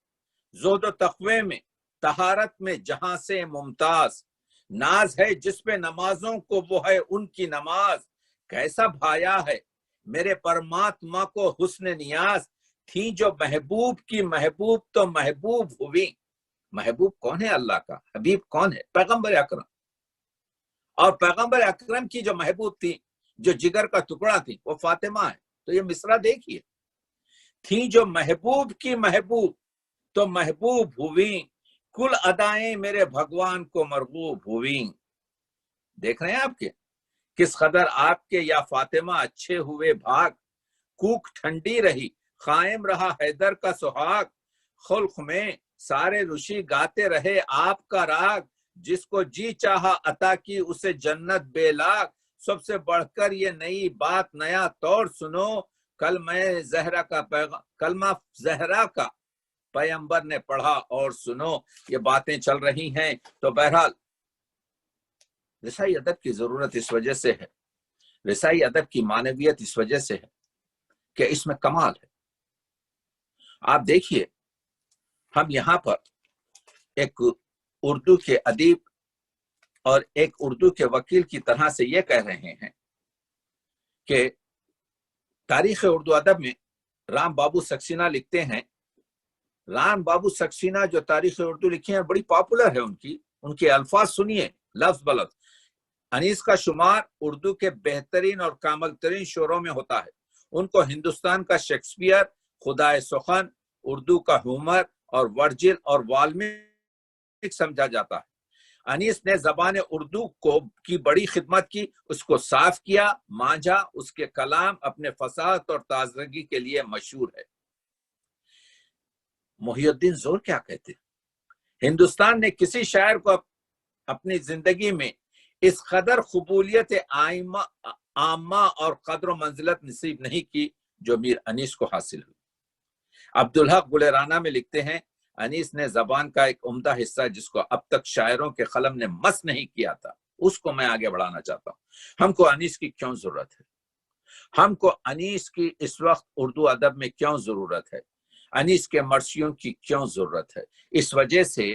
زہد و تقوی میں طہارت میں جہاں سے ممتاز، ناز ہے جس پہ نمازوں کو وہ ہے ان کی نماز. کیسا بھایا ہے میرے پرماتما کو حسن نیاز، تھی جو محبوب کی محبوب تو محبوب ہوئی. محبوب کون ہے؟ اللہ کا. حبیب کون ہے؟ پیغمبر اکرم. اور پیغمبر اکرم کی جو محبوب تھی، جو جگر کا ٹکڑا تھی، وہ فاطمہ ہے. تو یہ مصرع دیکھیے، تھی جو محبوب کی محبوب تو محبوب ہوئی، کل ادائیں میرے بھگوان کو مرغوب ہوئی. دیکھ رہے ہیں آپ کے کس قدر آپ کے یا فاطمہ اچھے ہوئے بھاگ. کوک ٹھنڈی رہی قائم رہا حیدر کا سہاگ، خلق میں سارے رشی گاتے رہے آپ کا راگ. جس کو جی چاہا عطا کی اسے جنت بے لاگ، سب سے بڑھ کر یہ نئی بات، نیا طور سنو، کلمہ زہرا کا پیغمبر نے پڑھا اور سنو، یہ باتیں چل رہی ہیں۔ تو بہرحال رسائی ادب کی ضرورت اس وجہ سے ہے، رسائی ادب کی معنویت اس وجہ سے ہے کہ اس میں کمال ہے۔ آپ دیکھیے، ہم یہاں پر ایک اردو کے ادیب اور ایک اردو کے وکیل کی طرح سے یہ کہہ رہے ہیں کہ تاریخ اردو ادب میں رام بابو سکسینہ لکھتے ہیں، رام بابو سکسینہ جو تاریخ اردو لکھی ہیں بڑی پاپولر ہے، ان کے الفاظ سنیے لفظ بلفظ۔ انیس کا شمار اردو کے بہترین اور کامل ترین شعروں میں ہوتا ہے، ان کو ہندوستان کا شیکسپیئر، خدائے سخن، اردو کا ہومر اور ورجل اور والمیک سمجھا جاتا ہے۔ انیس نے زبان اردو کی بڑی خدمت کی، اس کو صاف کیا، مانجھا، اس کے کلام اپنے فصاحت اور تازگی کے لیے مشہور ہے۔ محی الدین زور کیا کہتے ہیں؟ ہندوستان نے کسی شاعر کو اپنی زندگی میں اس قدر قبولیت عامہ اور قدر و منزلت نصیب نہیں کی جو میر انیس کو حاصل ہوئی۔ عبدالحق گل رانا میں لکھتے ہیں، انیس نے زبان کا ایک عمدہ حصہ جس کو اب تک شاعروں کے قلم نے مس نہیں کیا تھا، اس کو میں آگے بڑھانا چاہتا ہوں۔ ہم کو انیس کی کیوں ضرورت ہے؟ ہم کو انیس کی اس وقت اردو ادب میں کیوں ضرورت ہے؟ انیس کے مرثیوں کی کیوں ضرورت ہے؟ اس وجہ سے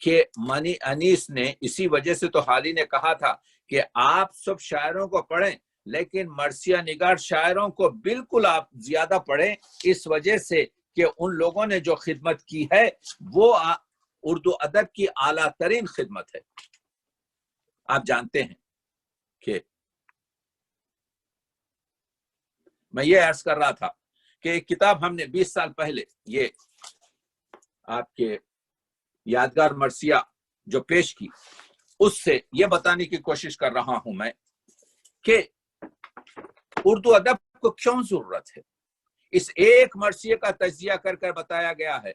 کہ انیس نے، اسی وجہ سے تو حالی نے کہا تھا کہ آپ سب شاعروں کو پڑھیں لیکن مرثیہ نگار شاعروں کو بالکل آپ زیادہ پڑھیں، اس وجہ سے کہ ان لوگوں نے جو خدمت کی ہے وہ اردو ادب کی اعلیٰ ترین خدمت ہے۔ آپ جانتے ہیں کہ میں یہ عرض کر رہا تھا کہ ایک کتاب ہم نے 20 سال پہلے یہ آپ کے یادگار مرثیہ جو پیش کی، اس سے یہ بتانے کی کوشش کر رہا ہوں میں کہ اردو ادب کو کیوں ضرورت ہے۔ اس ایک مرثیے کا تجزیہ کر کر بتایا گیا ہے،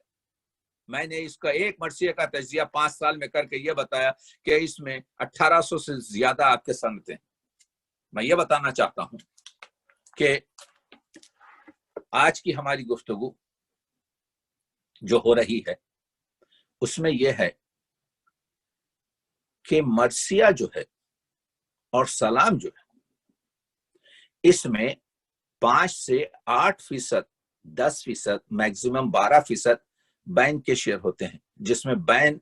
میں نے اس کا ایک مرثیے کا تجزیہ 5 سال میں کر کے یہ بتایا کہ اس میں 1800 سے زیادہ آپ کے سنتیں ہیں۔ میں یہ بتانا چاہتا ہوں کہ آج کی ہماری گفتگو جو ہو رہی ہے اس میں یہ ہے کہ مرثیہ جو ہے اور سلام جو ہے، اس میں 5 سے 8%، 10%، میکسیمم 12% بین کے شعر ہوتے ہیں، جس میں بین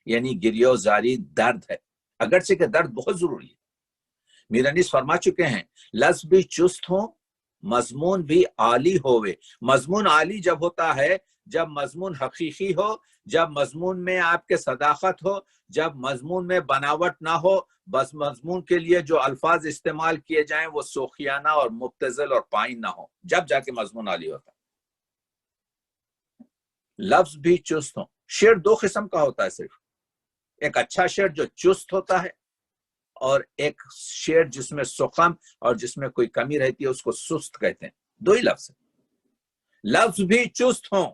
یعنی گریو زاری درد ہے، اگرچہ کہ درد بہت ضروری ہے۔ میر انیس فرما چکے ہیں، لفظ بھی چست ہوں مضمون بھی عالی ہوئے۔ مضمون عالی جب ہوتا ہے جب مضمون حقیقی ہو، جب مضمون میں آپ کے صداقت ہو، جب مضمون میں بناوٹ نہ ہو، بس مضمون کے لیے جو الفاظ استعمال کیے جائیں وہ سوخیانہ اور مبتذل اور پائن نہ ہو، جب جا کے مضمون عالی ہوتا ہے۔ لفظ بھی چست ہوں۔ شعر 2 قسم کا ہوتا ہے صرف، ایک اچھا شعر جو چست ہوتا ہے اور ایک شعر جس میں سخن اور جس میں کوئی کمی رہتی ہے اس کو سست کہتے ہیں۔ 2 ہی لفظ ہیں۔ لفظ بھی چست ہوں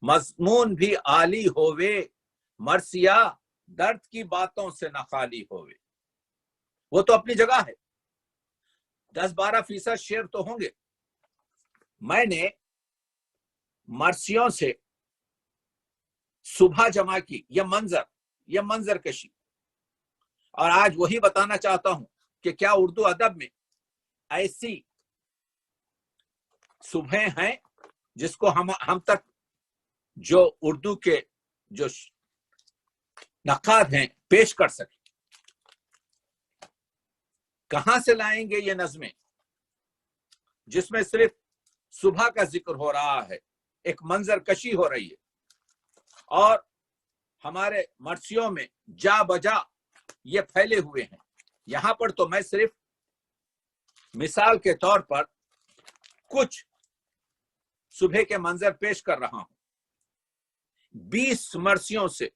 مضمون بھی عالی ہوئے، مرثیہ درد کی باتوں سے نہ خالی ہوئے۔ وہ تو اپنی جگہ ہے، 10-12% شعر تو ہوں گے۔ میں نے مرثیوں سے صبح جمع کی، یہ منظر کشی، اور آج وہی بتانا چاہتا ہوں کہ کیا اردو ادب میں ایسی صبحیں ہیں جس کو ہم تک جو اردو کے جو نقاد ہیں پیش کر سکیں۔ کہاں سے لائیں گے یہ نظمیں جس میں صرف صبح کا ذکر ہو رہا ہے، ایک منظر کشی ہو رہی ہے، اور ہمارے مرثیوں میں جا بجا یہ پھیلے ہوئے ہیں۔ یہاں پر تو میں صرف مثال کے طور پر کچھ صبح کے منظر پیش کر رہا ہوں۔ 20 مرثیوں سے،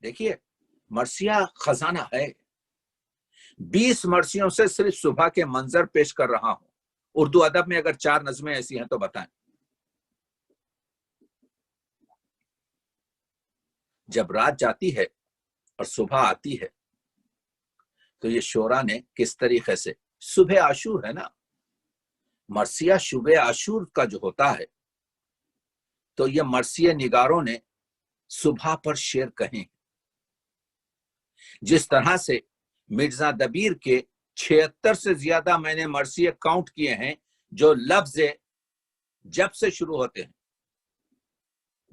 دیکھیے مرثیہ خزانہ ہے، 20 مرثیوں سے صرف صبح کے منظر پیش کر رہا ہوں۔ اردو ادب میں اگر 4 نظمیں ایسی ہیں تو بتائیں۔ جب رات جاتی ہے اور صبح آتی ہے تو یہ شعرا نے کس طریقے سے، صبح عاشور ہے نا، مرثیہ شب عاشور کا جو ہوتا ہے، تو یہ مرثیہ نگاروں نے صبح پر شعر کہیں، جس طرح سے مرزا دبیر کے 76 سے زیادہ میں نے مرثیے کاؤنٹ کیے ہیں جو لفظ جب سے شروع ہوتے ہیں،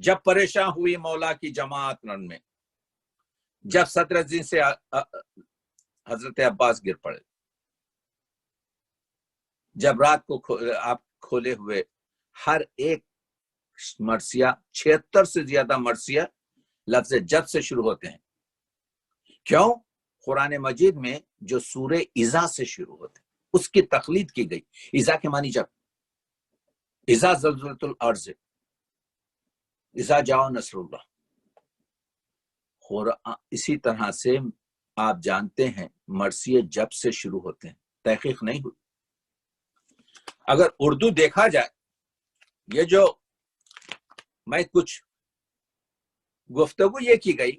جب پریشان ہوئی مولا کی جماعت رن میں، جب صدر سے حضرت عباس گر پڑے، جب رات کو آپ کھولے ہوئے، ہر ایک مرثیہ 76 سے زیادہ مرثیہ لفظ جب سے شروع ہوتے ہیں۔ کیوں؟ قرآن مجید میں جو سورہ اذا سے شروع ہوتے ہیں اس کی تقلید کی گئی۔ اذا کے معنی جب، اذا زلزلت الارض، اذا جاء نصر اللہ۔ اسی طرح سے آپ جانتے ہیں مرثیے جب سے شروع ہوتے ہیں، تحقیق نہیں ہوئی۔ اگر اردو دیکھا جائے، یہ جو میں کچھ گفتگو یہ کی گئی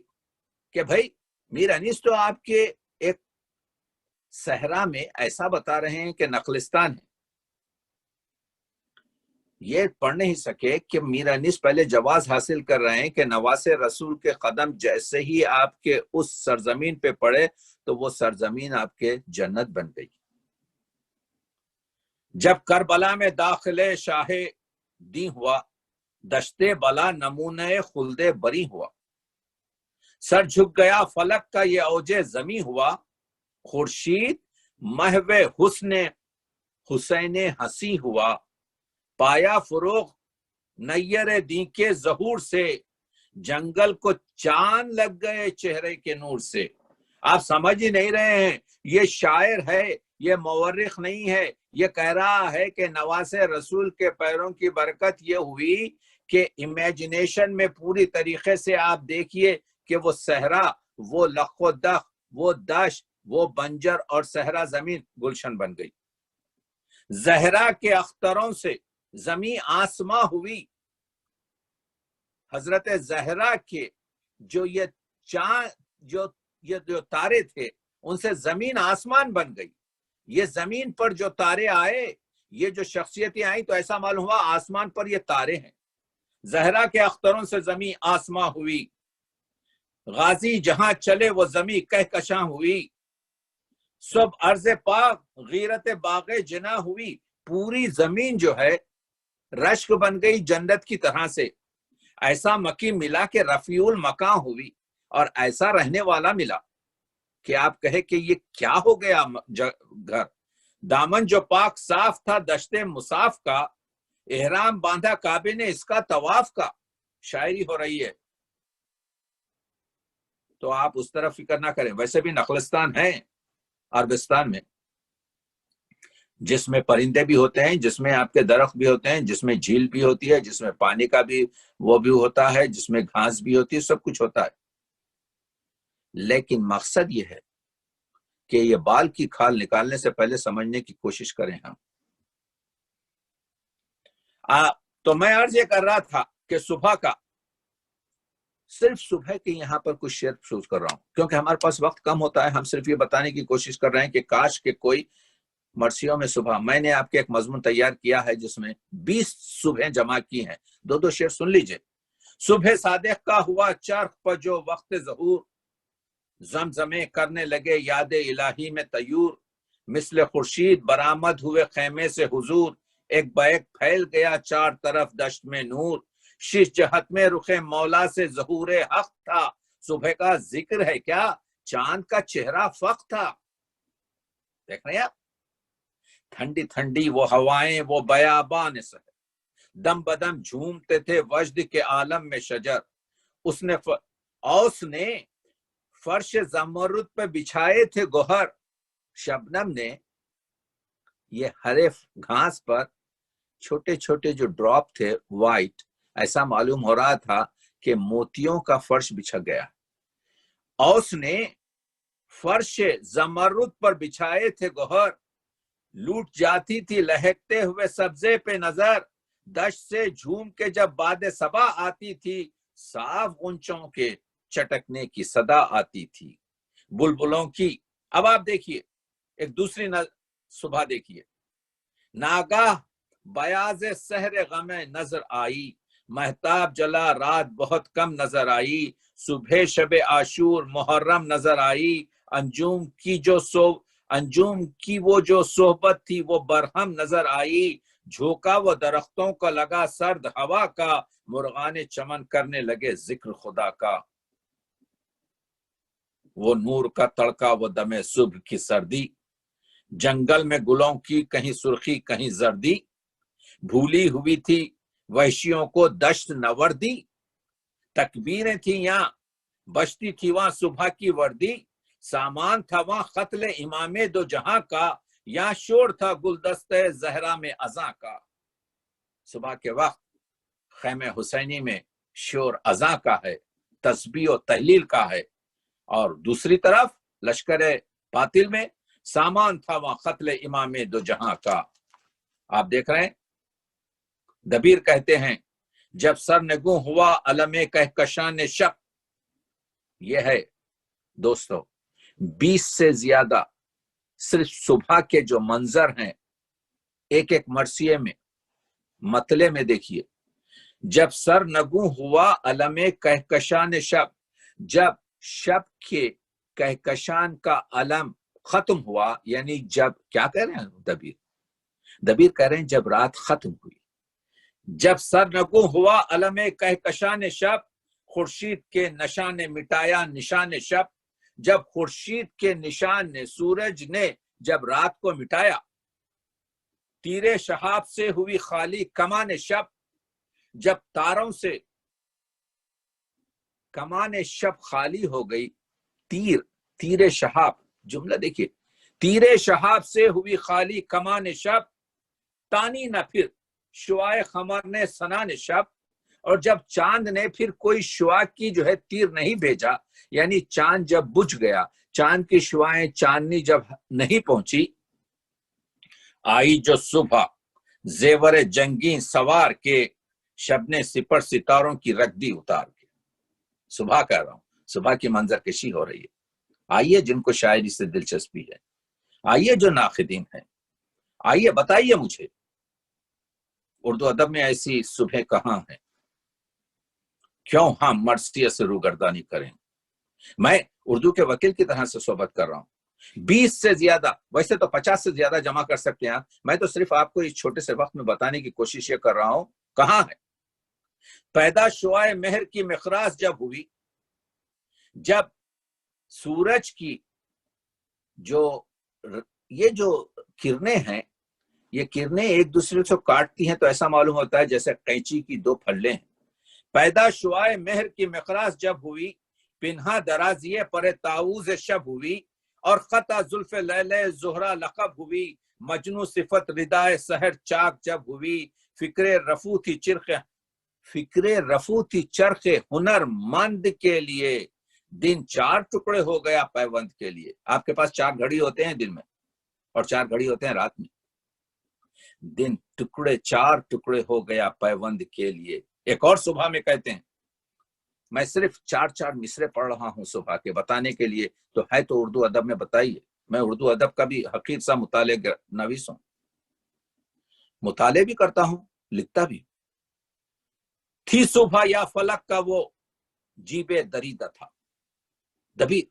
کہ بھائی میر انیس تو آپ کے ایک صحرا میں ایسا بتا رہے ہیں کہ نخلستان ہے، یہ پڑھ نہیں سکے کہ میر انیس پہلے جواز حاصل کر رہے ہیں کہ نواس رسول کے قدم جیسے ہی آپ کے اس سرزمین پہ پڑے تو وہ سرزمین آپ کے جنت بن گئی۔ جب کربلا میں داخلے شاہ دی ہوا، دشتے بلا نمونہ خلد بری ہوا، سر جھک گیا فلک کا یہ اوج زمیں ہوا، خورشید محو حسن حسین ہنسی ہوا، پایا فروغ نیر دین کے ظہور سے، جنگل کو چاند لگ گئے چہرے کے نور سے۔ آپ سمجھ ہی نہیں رہے ہیں، یہ شاعر ہے، یہ مورخ نہیں ہے، یہ کہہ رہا ہے کہ نواس رسول کے پیروں کی برکت یہ ہوئی کہ امیجنیشن میں پوری طریقے سے آپ دیکھیے کہ وہ صحرا، وہ لخ و دخ، وہ دشت، وہ بنجر اور صحرا زمین گلشن بن گئی۔ زہرا کے اختروں سے زمین آسماں ہوئی، حضرت زہرا کے جو یہ چاند جو تارے تھے ان سے زمین آسمان بن گئی۔ یہ زمین پر جو تارے آئے، یہ جو شخصیتیں آئیں تو ایسا معلوم ہوا آسمان پر یہ تارے ہیں۔ زہرا کے اختروں سے زمین آسماں ہوئی، غازی جہاں چلے وہ زمین کہکشاں ہوئی، سب عرض پاک غیرت باغ جنا ہوئی۔ پوری زمین جو ہے رشک بن گئی جنت کی طرح سے، ایسا مکی ملا کہ رفیع المکان ہوئی، اور ایسا رہنے والا ملا کہ آپ کہے کہ یہ کیا ہو گیا گھر۔ دامن جو پاک صاف تھا دشت مصاف کا، احرام باندھا کعبے نے اس کا طواف کا۔ شاعری ہو رہی ہے تو آپ اس طرف فکر نہ کریں۔ ویسے بھی نخلستان ہے عربستان میں، جس میں پرندے بھی ہوتے ہیں، جس میں آپ کے درخت بھی ہوتے ہیں، جس میں جھیل بھی ہوتی ہے، جس میں پانی کا بھی وہ بھی ہوتا ہے، جس میں گھاس بھی ہوتی ہے، سب کچھ ہوتا ہے۔ لیکن مقصد یہ ہے کہ یہ بال کی کھال نکالنے سے پہلے سمجھنے کی کوشش کریں ہم۔ تو میں عرض یہ کر رہا تھا کہ صبح کا، صرف صبح کے یہاں پر کچھ شعر شروع کر رہا ہوں کیونکہ ہمارے پاس وقت کم ہوتا ہے۔ ہم صرف یہ بتانے کی کوشش کر رہے ہیں کہ کاش کہ کوئی مرثیوں میں صبح، میں نے آپ کے ایک مضمون تیار کیا ہے جس میں 20 صبح جمع کی ہیں، دو شعر سن لیجئے۔ صبح صادق کا ہوا چرخ پر جو وقت ظہور، زمزمے کرنے لگے یاد الہی میں طیور، مثل خورشید برآمد ہوئے خیمے سے حضور، ایک بیک پھیل گیا چار طرف دشت میں نور، شش جہت میں رخ مولا سے ظہور حق تھا، صبح کا ذکر ہے کیا چاند کا چہرہ فخ تھا۔ دیکھ رہے ہیں آپ، ٹھنڈی ٹھنڈی وہ ہوائیں وہ بیابان سے دم بدم جھومتے تھے وجد کے عالم میں شجر، اوس نے فرش زمرد پہ بچھائے تھے گوہر، شبنم نے یہ ہرے گھاس پر چھوٹے چھوٹے جو ڈراپ تھے وائٹ، ایسا معلوم ہو رہا تھا کہ موتیوں کا فرش بچھا گیا۔ اوس نے فرش زمرد پر بچھائے تھے گوہر، لوٹ جاتی تھی لہکتے ہوئے سبزے پہ نظر، دشت سے جھوم کے جب باد صبا آتی تھی، صاف غنچوں کے چٹکنے کی صدا آتی تھی، بلبلوں کی اب آپ دیکھیے ایک دوسری صبح دیکھیے، ناگاہ بیاض سحر غم نظر آئی، مہتاب جلا رات بہت کم نظر آئی، صبح شب عاشور محرم نظر آئی، انجوم کی وہ جو صحبت تھی وہ برہم نظر آئی، جھوکا وہ درختوں کا لگا سرد ہوا کا، مرغان چمن کرنے لگے ذکر خدا کا، وہ نور کا تڑکا وہ دم صبح کی سردی، جنگل میں گلوں کی کہیں سرخی کہیں زردی، بھولی ہوئی تھی وحشیوں کو دشت نوردی، تکبیریں تھیں یہاں بجتی تھی وہاں صبح کی وردی، سامان تھا وہاں قتل امام دو جہاں کا، یہاں شور تھا گلدستہ زہرا میں اذاں کا۔ صبح کے وقت خیمہ حسینی میں شور اذاں کا ہے، تسبیح و تحلیل کا ہے، اور دوسری طرف لشکر باطل میں سامان تھا وہاں قتل امام دو جہاں کا۔ آپ دیکھ رہے ہیں دبیر کہتے ہیں جب سرنگوں ہوا علم کہکشان شب، یہ ہے دوستو 20 سے زیادہ صرف صبح کے جو منظر ہیں ایک ایک مرثیے میں مطلع میں دیکھیے، جب سرنگوں ہوا علم کہکشان شب، جب شب کے کہکشان کا علم ختم ہوا، یعنی جب کیا کہہ رہے ہیں دبیر کہہ رہے ہیں جب رات ختم ہوئی، جب سرنگوں ہوا علم کہکشان شب، خورشید کے نشان نے مٹایا نشان شب، جب خورشید کے نشان نے سورج نے جب رات کو مٹایا، تیرے شہاب سے ہوئی خالی کمان شب، جب تاروں سے کمان شب خالی ہو گئی، تیر شہاب جملہ دیکھیے، تیر شہاب سے ہوئی خالی کمان شب، تانی نہ پھر شعاع قمر نے سنان شب، اور جب چاند نے پھر کوئی شعاع کی جو ہے تیر نہیں بھیجا، یعنی چاند جب بجھ گیا، چاند کی شعاعیں چاندنی جب نہیں پہنچی، آئی جو صبح زیور جنگی سوار کے، شب نے سپر ستاروں کی رکھ دی اتار کے۔ صبح کہہ رہا ہوں، صبح کی منظر کشی ہو رہی ہے، آئیے جن کو شاعری سے دلچسپی ہے، آئیے جو ناقدین ہیں، آئیے بتائیے مجھے اردو ادب میں ایسی صبح کہاں ہے، کیوں ہم مرثیہ سے روگردانی کریں۔ میں اردو کے وکیل کی طرح سے صحبت کر رہا ہوں، 20 سے زیادہ، ویسے تو 50 سے زیادہ جمع کر سکتے ہیں، میں تو صرف آپ کو اس چھوٹے سے وقت میں بتانے کی کوشش یہ کر رہا ہوں کہاں ہے۔ پیدا شعاع مہر کی مخراج جب ہوئی، جب سورج کی یہ جو کرنیں ہیں، یہ کرنیں ایک دوسرے سے کاٹتی ہیں تو ایسا معلوم ہوتا ہے جیسے قینچی کی دو پھلیں ہیں۔ پیدا شعاع مہر کی مخراج جب ہوئی، پنہا درازیے پر تاؤز شب ہوئی، اور قطع زلف لیلے زہرا لقب ہوئی، مجنو صفت ردائے سحر چاک جب ہوئی، فکر رفو تھی چرخ ہنر مند کے لیے، دن 4 ٹکڑے ہو گیا پیوند کے لیے۔ آپ کے پاس 4 گھڑی ہوتے ہیں دن میں اور 4 گھڑی ہوتے ہیں رات میں، دن 4 ٹکڑے ہو گیا پیوند کے لیے۔ ایک اور صبح میں کہتے ہیں، میں صرف 4 مصرے پڑھ رہا ہوں صبح کے بتانے کے لیے، تو ہے تو اردو ادب میں بتائیے، میں اردو ادب کا بھی حقیر سا مطالعہ نویس ہوں، مطالعے بھی کرتا ہوں لکھتا بھی۔ تھی صبح یا فلک کا وہ جیب دریدہ تھا، دبیر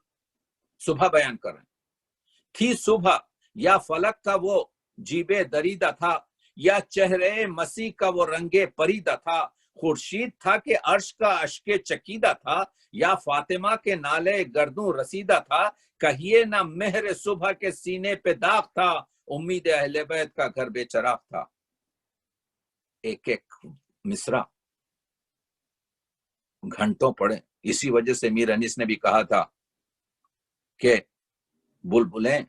صبح بیان کر رہے ہیں، تھی صبح یا فلک کا وہ جیب دریدہ تھا، یا چہرے مسیح کا وہ رنگ پریدہ تھا، خورشید تھا کہ عرش کا اشک چکیدہ تھا، یا فاطمہ کے نالے گردوں رسیدہ تھا، کہیے نہ مہر صبح کے سینے پہ داغ تھا، امید اہل بیت کا گھر بے چراغ تھا۔ ایک ایک مصرع گھنٹوں پڑھیں، اسی وجہ سے میر انیس نے بھی کہا تھا کہ بلبلیں،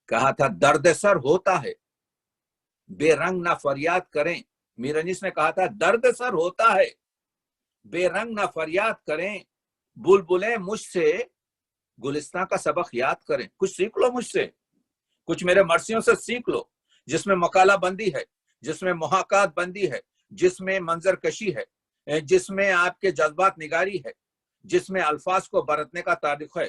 کہا تھا درد سر ہوتا ہے بے رنگ نہ فریاد کریں، میر انیس نے کہا تھا درد سر ہوتا ہے بے رنگ نہ فریاد کریں، بلبلیں مجھ سے گلستان کا سبق یاد کریں، کچھ سیکھ لو مجھ سے، کچھ میرے مرثیوں سے سیکھ لو، جس میں مقالہ بندی ہے، جس میں محاکات بندی ہے، جس میں منظر کشی ہے، جس میں آپ کے جذبات نگاری ہے، جس میں الفاظ کو برتنے کا تعلق ہے،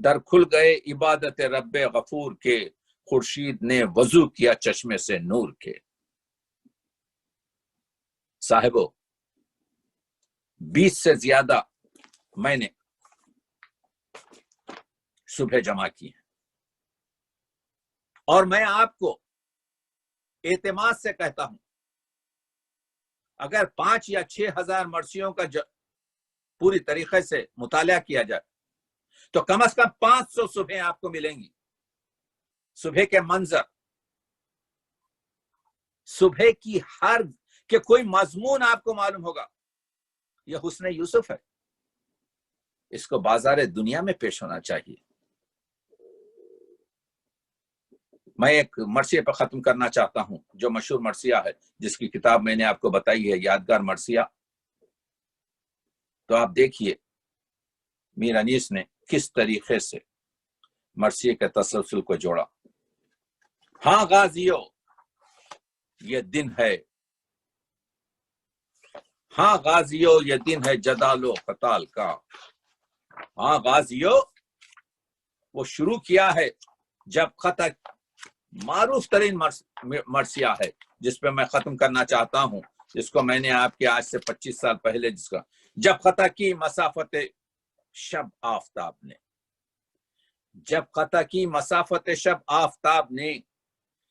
در کھل گئے عبادت رب غفور کے، خورشید نے وضو کیا چشمے سے نور کے۔ صاحبو 20 سے زیادہ میں نے صبح جمع کی ہیں، اور میں آپ کو اعتماد سے کہتا ہوں اگر 5 یا 6 ہزار مرثیوں کا پوری طریقے سے مطالعہ کیا جائے تو کم از کم 500 صبح آپ کو ملیں گی۔ صبح کے منظر، صبح کی ہر کہ کوئی مضمون آپ کو معلوم ہوگا، یہ حسن یوسف ہے، اس کو بازار دنیا میں پیش ہونا چاہیے۔ میں ایک مرثیے پر ختم کرنا چاہتا ہوں جو مشہور مرثیہ ہے، جس کی کتاب میں نے آپ کو بتائی ہے، یادگار مرثیہ۔ تو آپ دیکھیے میر انیس نے کس طریقے سے مرثیے کے تسلسل کو جوڑا۔ ہاں غازیو یہ دن ہے، ہاں غازیو یہ دن ہے جدال و قتال کا۔ ہاں غازیو وہ شروع کیا ہے جب خطا معروف ترین مرثیہ ہے جس پہ میں ختم کرنا چاہتا ہوں، جس کو میں نے آپ کے آج سے 25 سال پہلے جس کا جب خطا کی مسافت شب آفتاب نے، جب خطا کی مسافت شب آفتاب نے،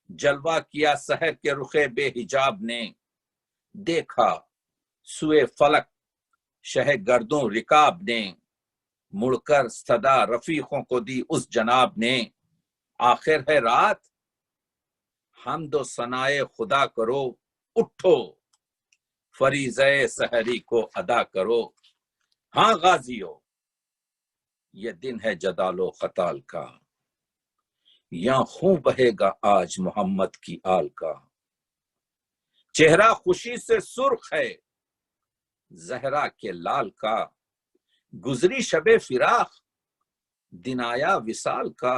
جلوہ کیا سحر کے رخ بے حجاب نے، دیکھا سوئے فلک شہ گردوں رکاب نے، مڑ کر صدا رفیقوں کو دی اس جناب نے، آخر ہے رات حمد و ثنائے خدا کرو، اٹھو فریضہ سحری کو ادا کرو۔ ہاں غازیو یہ دن ہے جدال و قتال کا، یہاں خون بہے گا آج محمد کی آل کا، چہرہ خوشی سے سرخ ہے زہرا کے لال کا، گزری شب فراق دن آیا وصال کا۔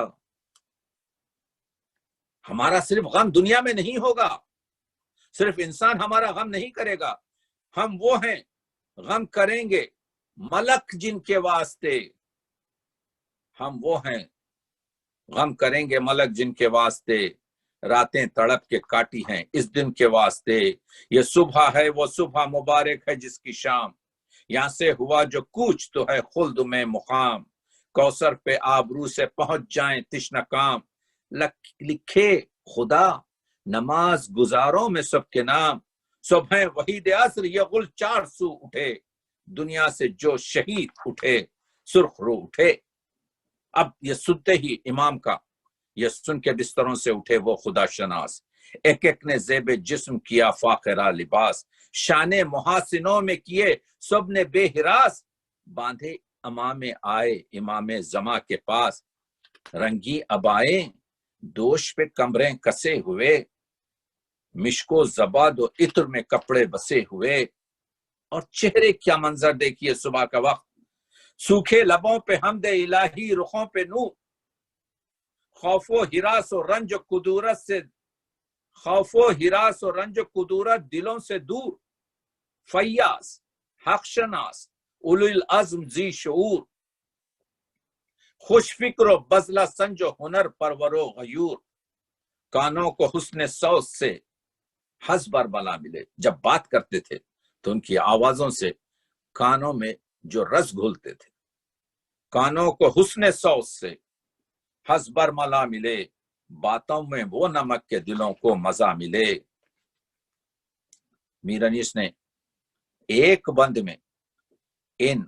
ہمارا صرف غم دنیا میں نہیں ہوگا، صرف انسان ہمارا غم نہیں کرے گا، ہم وہ ہیں غم کریں گے ملک جن کے واسطے، ہم وہ ہیں غم کریں گے ملک جن کے واسطے، راتیں تڑپ کے کاٹی ہیں اس دن کے واسطے، یہ صبح ہے وہ صبح مبارک ہے جس کی شام، یہاں سے ہوا جو کوچ تو ہے خلد میں مقام، کوثر پہ آبرو سے پہنچ جائیں تشنہ کام، لکھے خدا نماز گزاروں میں سب کے نام، صبح وحید عصر یہ غل 400 اٹھے، دنیا سے جو شہید اٹھے سرخ رو اٹھے۔ اب یہ سنتے ہی امام کا یہ سن کے بستروں سے اٹھے وہ خدا شناس، ایک ایک نے زیب جسم کیا فاخرہ لباس، شان محاسنوں میں کیے سب نے بے ہراس، باندھے امام آئے امام زماں کے پاس، رنگی ابائیں دوش پہ کمریں کسے ہوئے، مشکو زباد و عطر میں کپڑے بسے ہوئے، اور چہرے کیا منظر دیکھیے صبح کا وقت، سوکھے لبوں پہ حمد الہی رخوں پہ نور، خوف و ہراس و رنج و کدورت سے، خوف و ہراس و رنج و کدورت دلوں سے دور، فیاض حق شناس اولو العزم ذی شعور، خوش فکر و بذلہ سنج و ہنر پرور و غیور، کانوں کو حسن صوت سے حسبر بلا ملے، جب بات کرتے تھے تو ان کی آوازوں سے کانوں میں جو رس گھلتے تھے، کانوں کو حسن صوت سے حسبر ملا ملے، باتوں میں وہ نمک کے دلوں کو مزہ ملے۔ میر انیس نے ایک بند میں ان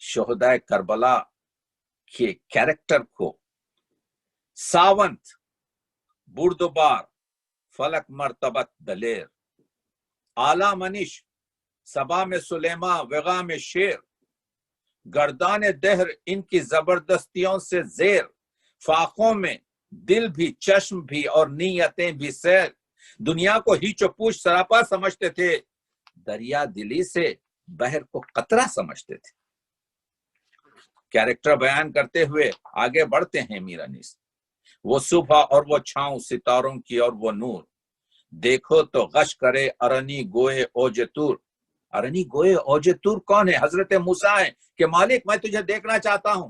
شہدائے کربلا کے کیریکٹر کو ساونت بردبار فلک مرتبت دلیر، اعلیٰ منش صبا میں سلیما وغا میں شیر، گردان دہر ان کی زبردستیوں سے زیر، فاقوں میں دل بھی چشم بھی اور نیتیں بھی سیر، دنیا کو ہیچ و پوچھ سراپا سمجھتے تھے، دریا دلی سے بحر کو قطرہ سمجھتے تھے۔ کیریکٹر بیان کرتے ہوئے آگے بڑھتے ہیں میر انیس، وہ صبح اور وہ چھاؤں ستاروں کی اور وہ نور، دیکھو تو غش کرے ارنی گوئے اوج تور، ارنی گوئے اوج تور کون ہے؟ حضرت موسیٰ ہیں کہ مالک میں تجھے دیکھنا چاہتا ہوں،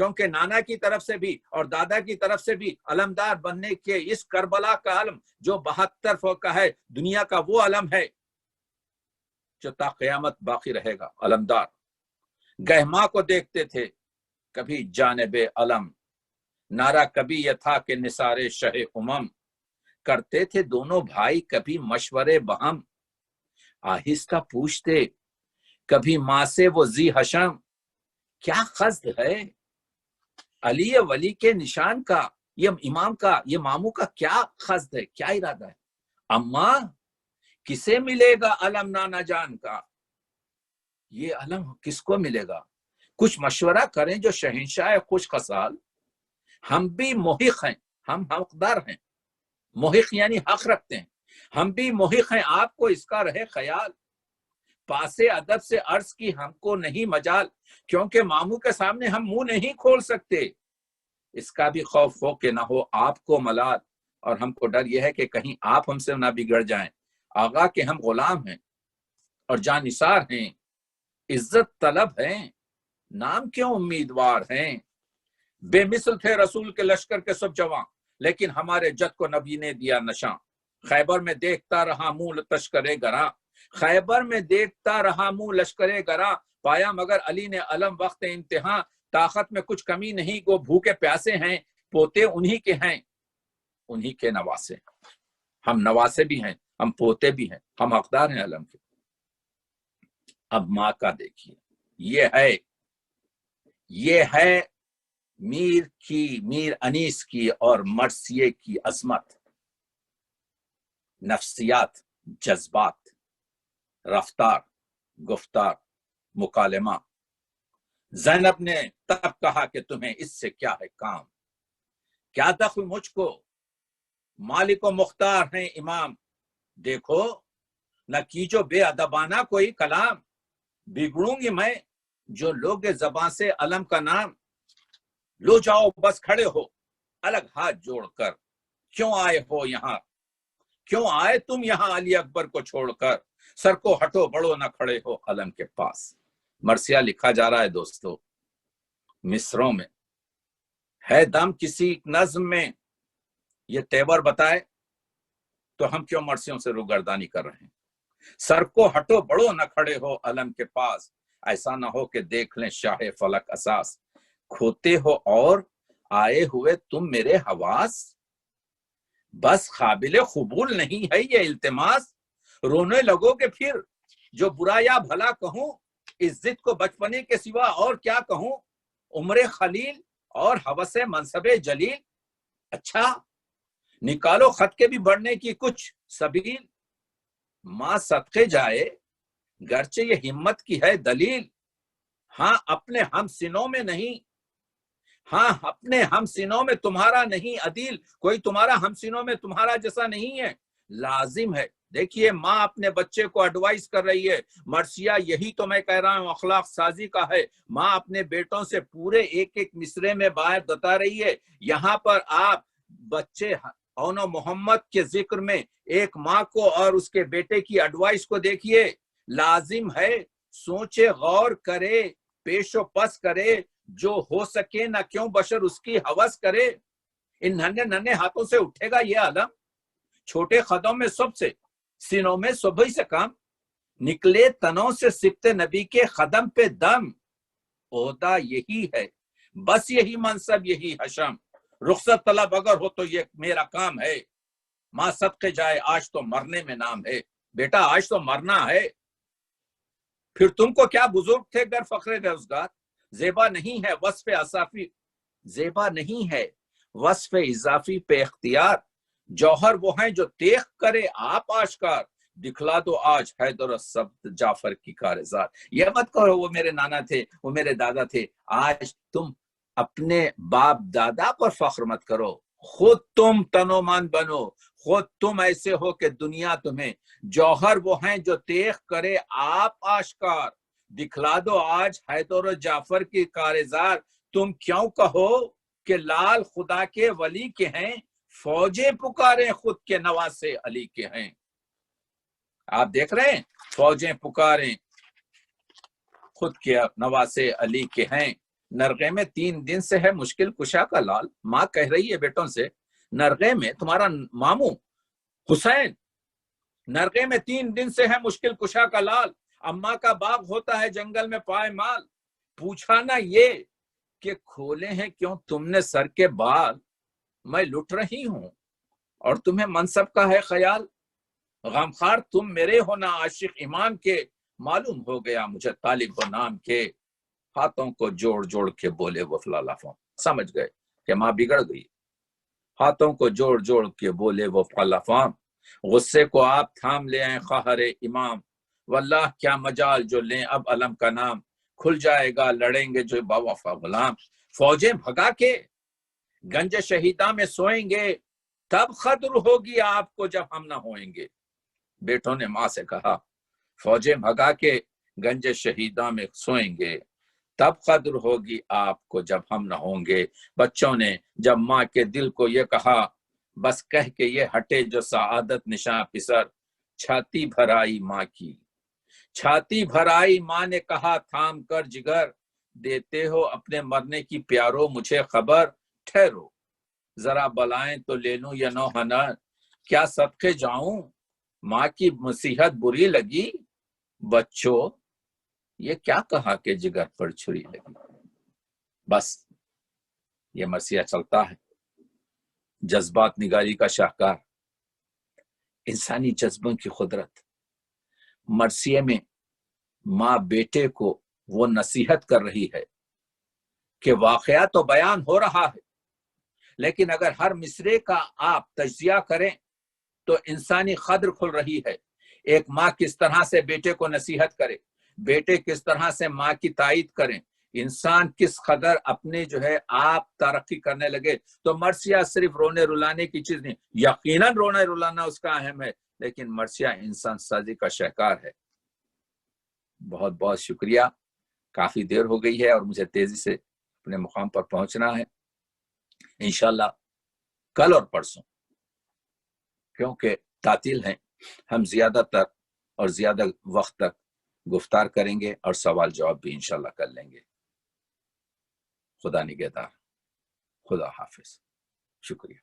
کیونکہ نانا کی طرف سے بھی اور دادا کی طرف سے بھی علمدار بننے کے اس کربلا کا علم جو 72 فوق کا ہے، دنیا کا وہ علم ہے جو تا قیامت باقی رہے گا، علمدار۔ گہما کو دیکھتے تھے کبھی جانب علم، نعرہ کبھی یہ تھا کہ نثار شہ امم، کرتے تھے دونوں بھائی کبھی مشورے بہم، آہستہ پوچھتے کبھی ماں سے وہ ذی حشم، کیا قصد ہے علی ولی کے نشان کا، یہ امام کا، یہ ماموں کا کیا قصد ہے، کیا ارادہ ہے؟ اماں کسے ملے گا علم نانا جان کا، یہ علم کس کو ملے گا؟ کچھ مشورہ کریں جو شہنشاہ خوش خصال، ہم بھی محق ہیں، ہم حقدار ہیں، محق یعنی حق رکھتے ہیں، ہم بھی محق ہیں، آپ کو اس کا رہے خیال، پاسے ادب سے عرض کی ہم کو نہیں مجال، کیونکہ ماموں کے سامنے ہم منہ نہیں کھول سکتے، اس کا بھی خوف ہو کہ نہ ہو آپ کو ملال، اور ہم کو ڈر یہ ہے کہ کہیں آپ ہم سے نہ بگڑ جائیں، آغا کے ہم غلام ہیں اور جان نثار ہیں، عزت طلب ہیں، نام کیوں امیدوار ہیں، بے مثل تھے رسول کے لشکر کے سب جوان، لیکن ہمارے جد کو نبی نے دیا نشان، خیبر میں دیکھتا رہا منہ تشکرے گراں، خیبر میں دیکھتا رہا منہ لشکرے گراں، پایا مگر علی نے علم وقت امتحان، طاقت میں کچھ کمی نہیں، وہ بھوکے پیاسے ہیں، پوتے انہی کے ہیں، انہی کے نواسے، ہم نواسے بھی ہیں، ہم پوتے بھی ہیں، ہم حقدار ہیں علم کے۔ اب ماں کا دیکھیے، یہ ہے میر انیس کی اور مرثیے کی عظمت، نفسیات، جذبات، رفتار، گفتار، مکالمہ۔ زینب نے تب کہا کہ تمہیں اس سے کیا ہے کام، کیا دخل مجھ کو، مالک و مختار ہیں امام، دیکھو نہ کیجو بے ادبانہ کوئی کلام، بگڑوں گی میں جو لوگ زباں سے علم کا نام، لو جاؤ بس کھڑے ہو الگ ہاتھ جوڑ کر، کیوں آئے ہو یہاں، کیوں آئے تم یہاں علی اکبر کو چھوڑ کر، سر کو ہٹو بڑھو نہ کھڑے ہو علم کے پاس۔ مرثیہ لکھا جا رہا ہے دوستو، مصروں میں ہے دم کسی نظم میں، یہ تیور بتائے تو ہم کیوں مرثیوں سے روگردانی کر رہے ہیں، سر کو ہٹو بڑھو نہ کھڑے ہو علم کے پاس، ایسا نہ ہو کہ دیکھ لیں شاہ فلک اساس، کھوتے ہو اور آئے ہوئے تم میرے حواس، بس قابل قبول نہیں ہے یہ التماس، رونے لگو کہ پھر جو برا یا بھلا کہوں، اس ضد کو بچپنے کے سوا اور کیا کہوں، عمر خلیل اور ہوس منصب جلیل، اچھا نکالو خط کے بھی بڑھنے کی کچھ سبیل، ماں صدقے جائے گرچہ یہ ہمت کی ہے دلیل، ہاں اپنے ہم سنوں میں نہیں، ہاں اپنے ہم سنوں میں تمہارا نہیں عدیل، کوئی تمہارا ہم سنوں میں تمہارا جیسا نہیں ہے، لازم ہے۔ دیکھیے ماں اپنے بچے کو ایڈوائز کر رہی ہے، مرثیہ یہی تو میں کہہ رہا ہوں اخلاق سازی کا ہے، ماں اپنے بیٹوں سے پورے ایک ایک مصرے میں بات بتا رہی ہے، یہاں پر آپ بچے اون و محمد کے ذکر میں ایک ماں کو اور اس کے بیٹے کی ایڈوائز کو دیکھیے، لازم ہے سوچے غور کرے پیش و پس کرے، جو ہو سکے نہ کیوں بشر اس کی ہوس کرے، ان ننھے ننھے ہاتھوں سے اٹھے گا یہ علم، چھوٹے قدم میں سب سے سینوں میں صبح سے کام، نکلے تنوں سے سبت نبی کے قدم پہ دم، عہدہ یہی ہے بس یہی منصب یہی حشم، رخصت طلب اگر ہو تو یہ میرا کام ہے، ماں صدقے جائے آج تو مرنے میں نام ہے، بیٹا آج تو مرنا ہے، پھر تم کو کیا بزرگ تھے گر فخر روزگار، زیبا نہیں ہے وصف اضافی، زیبا نہیں ہے وصف اضافی پہ اختیار، جوہر وہ ہیں جو دیکھ کرے آپ آشکار، دکھلا دو آج حیدر السبت جعفر کی کارزار، یہ مت کرو وہ میرے نانا تھے وہ میرے دادا تھے، آج تم اپنے باپ دادا پر فخر مت کرو، خود تم تنو من بنو، خود تم ایسے ہو کہ دنیا تمہیں، جوہر وہ ہیں جو دیکھ کرے آپ آشکار، دکھلا دو آج حیدر و جعفر کی کارزار، تم کیوں کہو کہ لال خدا کے ولی کے ہیں، فوجیں پکاریں خود کے نواسے علی کے ہیں، آپ دیکھ رہے ہیں فوجیں پکاریں خود کے نواسے علی کے ہیں، نرغے میں 3 دن سے ہے مشکل کشا کا لال. ماں کہہ رہی ہے بیٹوں سے نرغے میں تمہارا ماموں حسین نرغے میں 3 دن سے ہے مشکل کشا کا لال. اماں کا باغ ہوتا ہے جنگل میں پائے مال. پوچھا نہ یہ کہ کھولے ہیں کیوں تم نے سر کے بال. میں لٹ رہی ہوں اور تمہیں منصب کا ہے خیال. غمخوار تم میرے ہونا عاشق ایمان کے. معلوم ہو گیا مجھے طالب و نام کے. ہاتھوں کو جوڑ جوڑ کے بولے وہ فلالا فون. سمجھ گئے کہ ماں بگڑ گئی. ہاتھوں کو جوڑ جوڑ کے بولے وہ فلالا فام. غصے کو آپ تھام لے آئیں خواہر امام. واللہ کیا مجال جو لیں اب علم کا نام. کھل جائے گا لڑیں گے جو باوفا غلام. فوجیں بھگا کے گنج شہیدہ میں سوئیں گے. تب خطر ہوگی آپ کو جب ہم نہ ہوئیں گے. بیٹوں نے ماں سے کہا فوجیں بھگا کے گنج شہیدہ میں سوئیں گے. تب قدر ہوگی آپ کو جب ہم نہ ہوں گے. بچوں نے جب ماں کے دل کو یہ کہا بس کہہ کے یہ ہٹے جو سعادت نشاں پسر. چھاتی بھرائی ماں کی چھاتی بھرائی ماں نے کہا تھام کر جگر. دیتے ہو اپنے مرنے کی پیارو مجھے خبر. ٹھہرو ذرا بلائیں تو لے لوں یہ نوحنا. کیا صدقے جاؤں ماں کی نصیحت بری لگی. بچوں یہ کیا کہا کہ جگر پر چھری لگی. بس یہ مرثیہ چلتا ہے. جذبات نگاری کا شاہکار، انسانی جذبوں کی قدرت. مرثیے میں ماں بیٹے کو وہ نصیحت کر رہی ہے کہ واقعہ تو بیان ہو رہا ہے لیکن اگر ہر مصرعے کا آپ تجزیہ کریں تو انسانی قدر کھل رہی ہے. ایک ماں کس طرح سے بیٹے کو نصیحت کرے، بیٹے کس طرح سے ماں کی تائید کریں، انسان کس قدر اپنے جو ہے آپ ترقی کرنے لگے. تو مرثیہ صرف رونے رلانے کی چیز نہیں. یقیناً رونا رلانا اس کا اہم ہے لیکن مرثیہ انسان سازی کا شاہکار ہے. بہت بہت شکریہ. کافی دیر ہو گئی ہے اور مجھے تیزی سے اپنے مقام پر پہنچنا ہے. انشاءاللہ کل اور پرسوں کیونکہ تعطیل ہیں ہم زیادہ تر اور زیادہ وقت تک گفتار کریں گے اور سوال جواب بھی انشاءاللہ کر لیں گے. خدا نگہدار. خدا حافظ. شکریہ.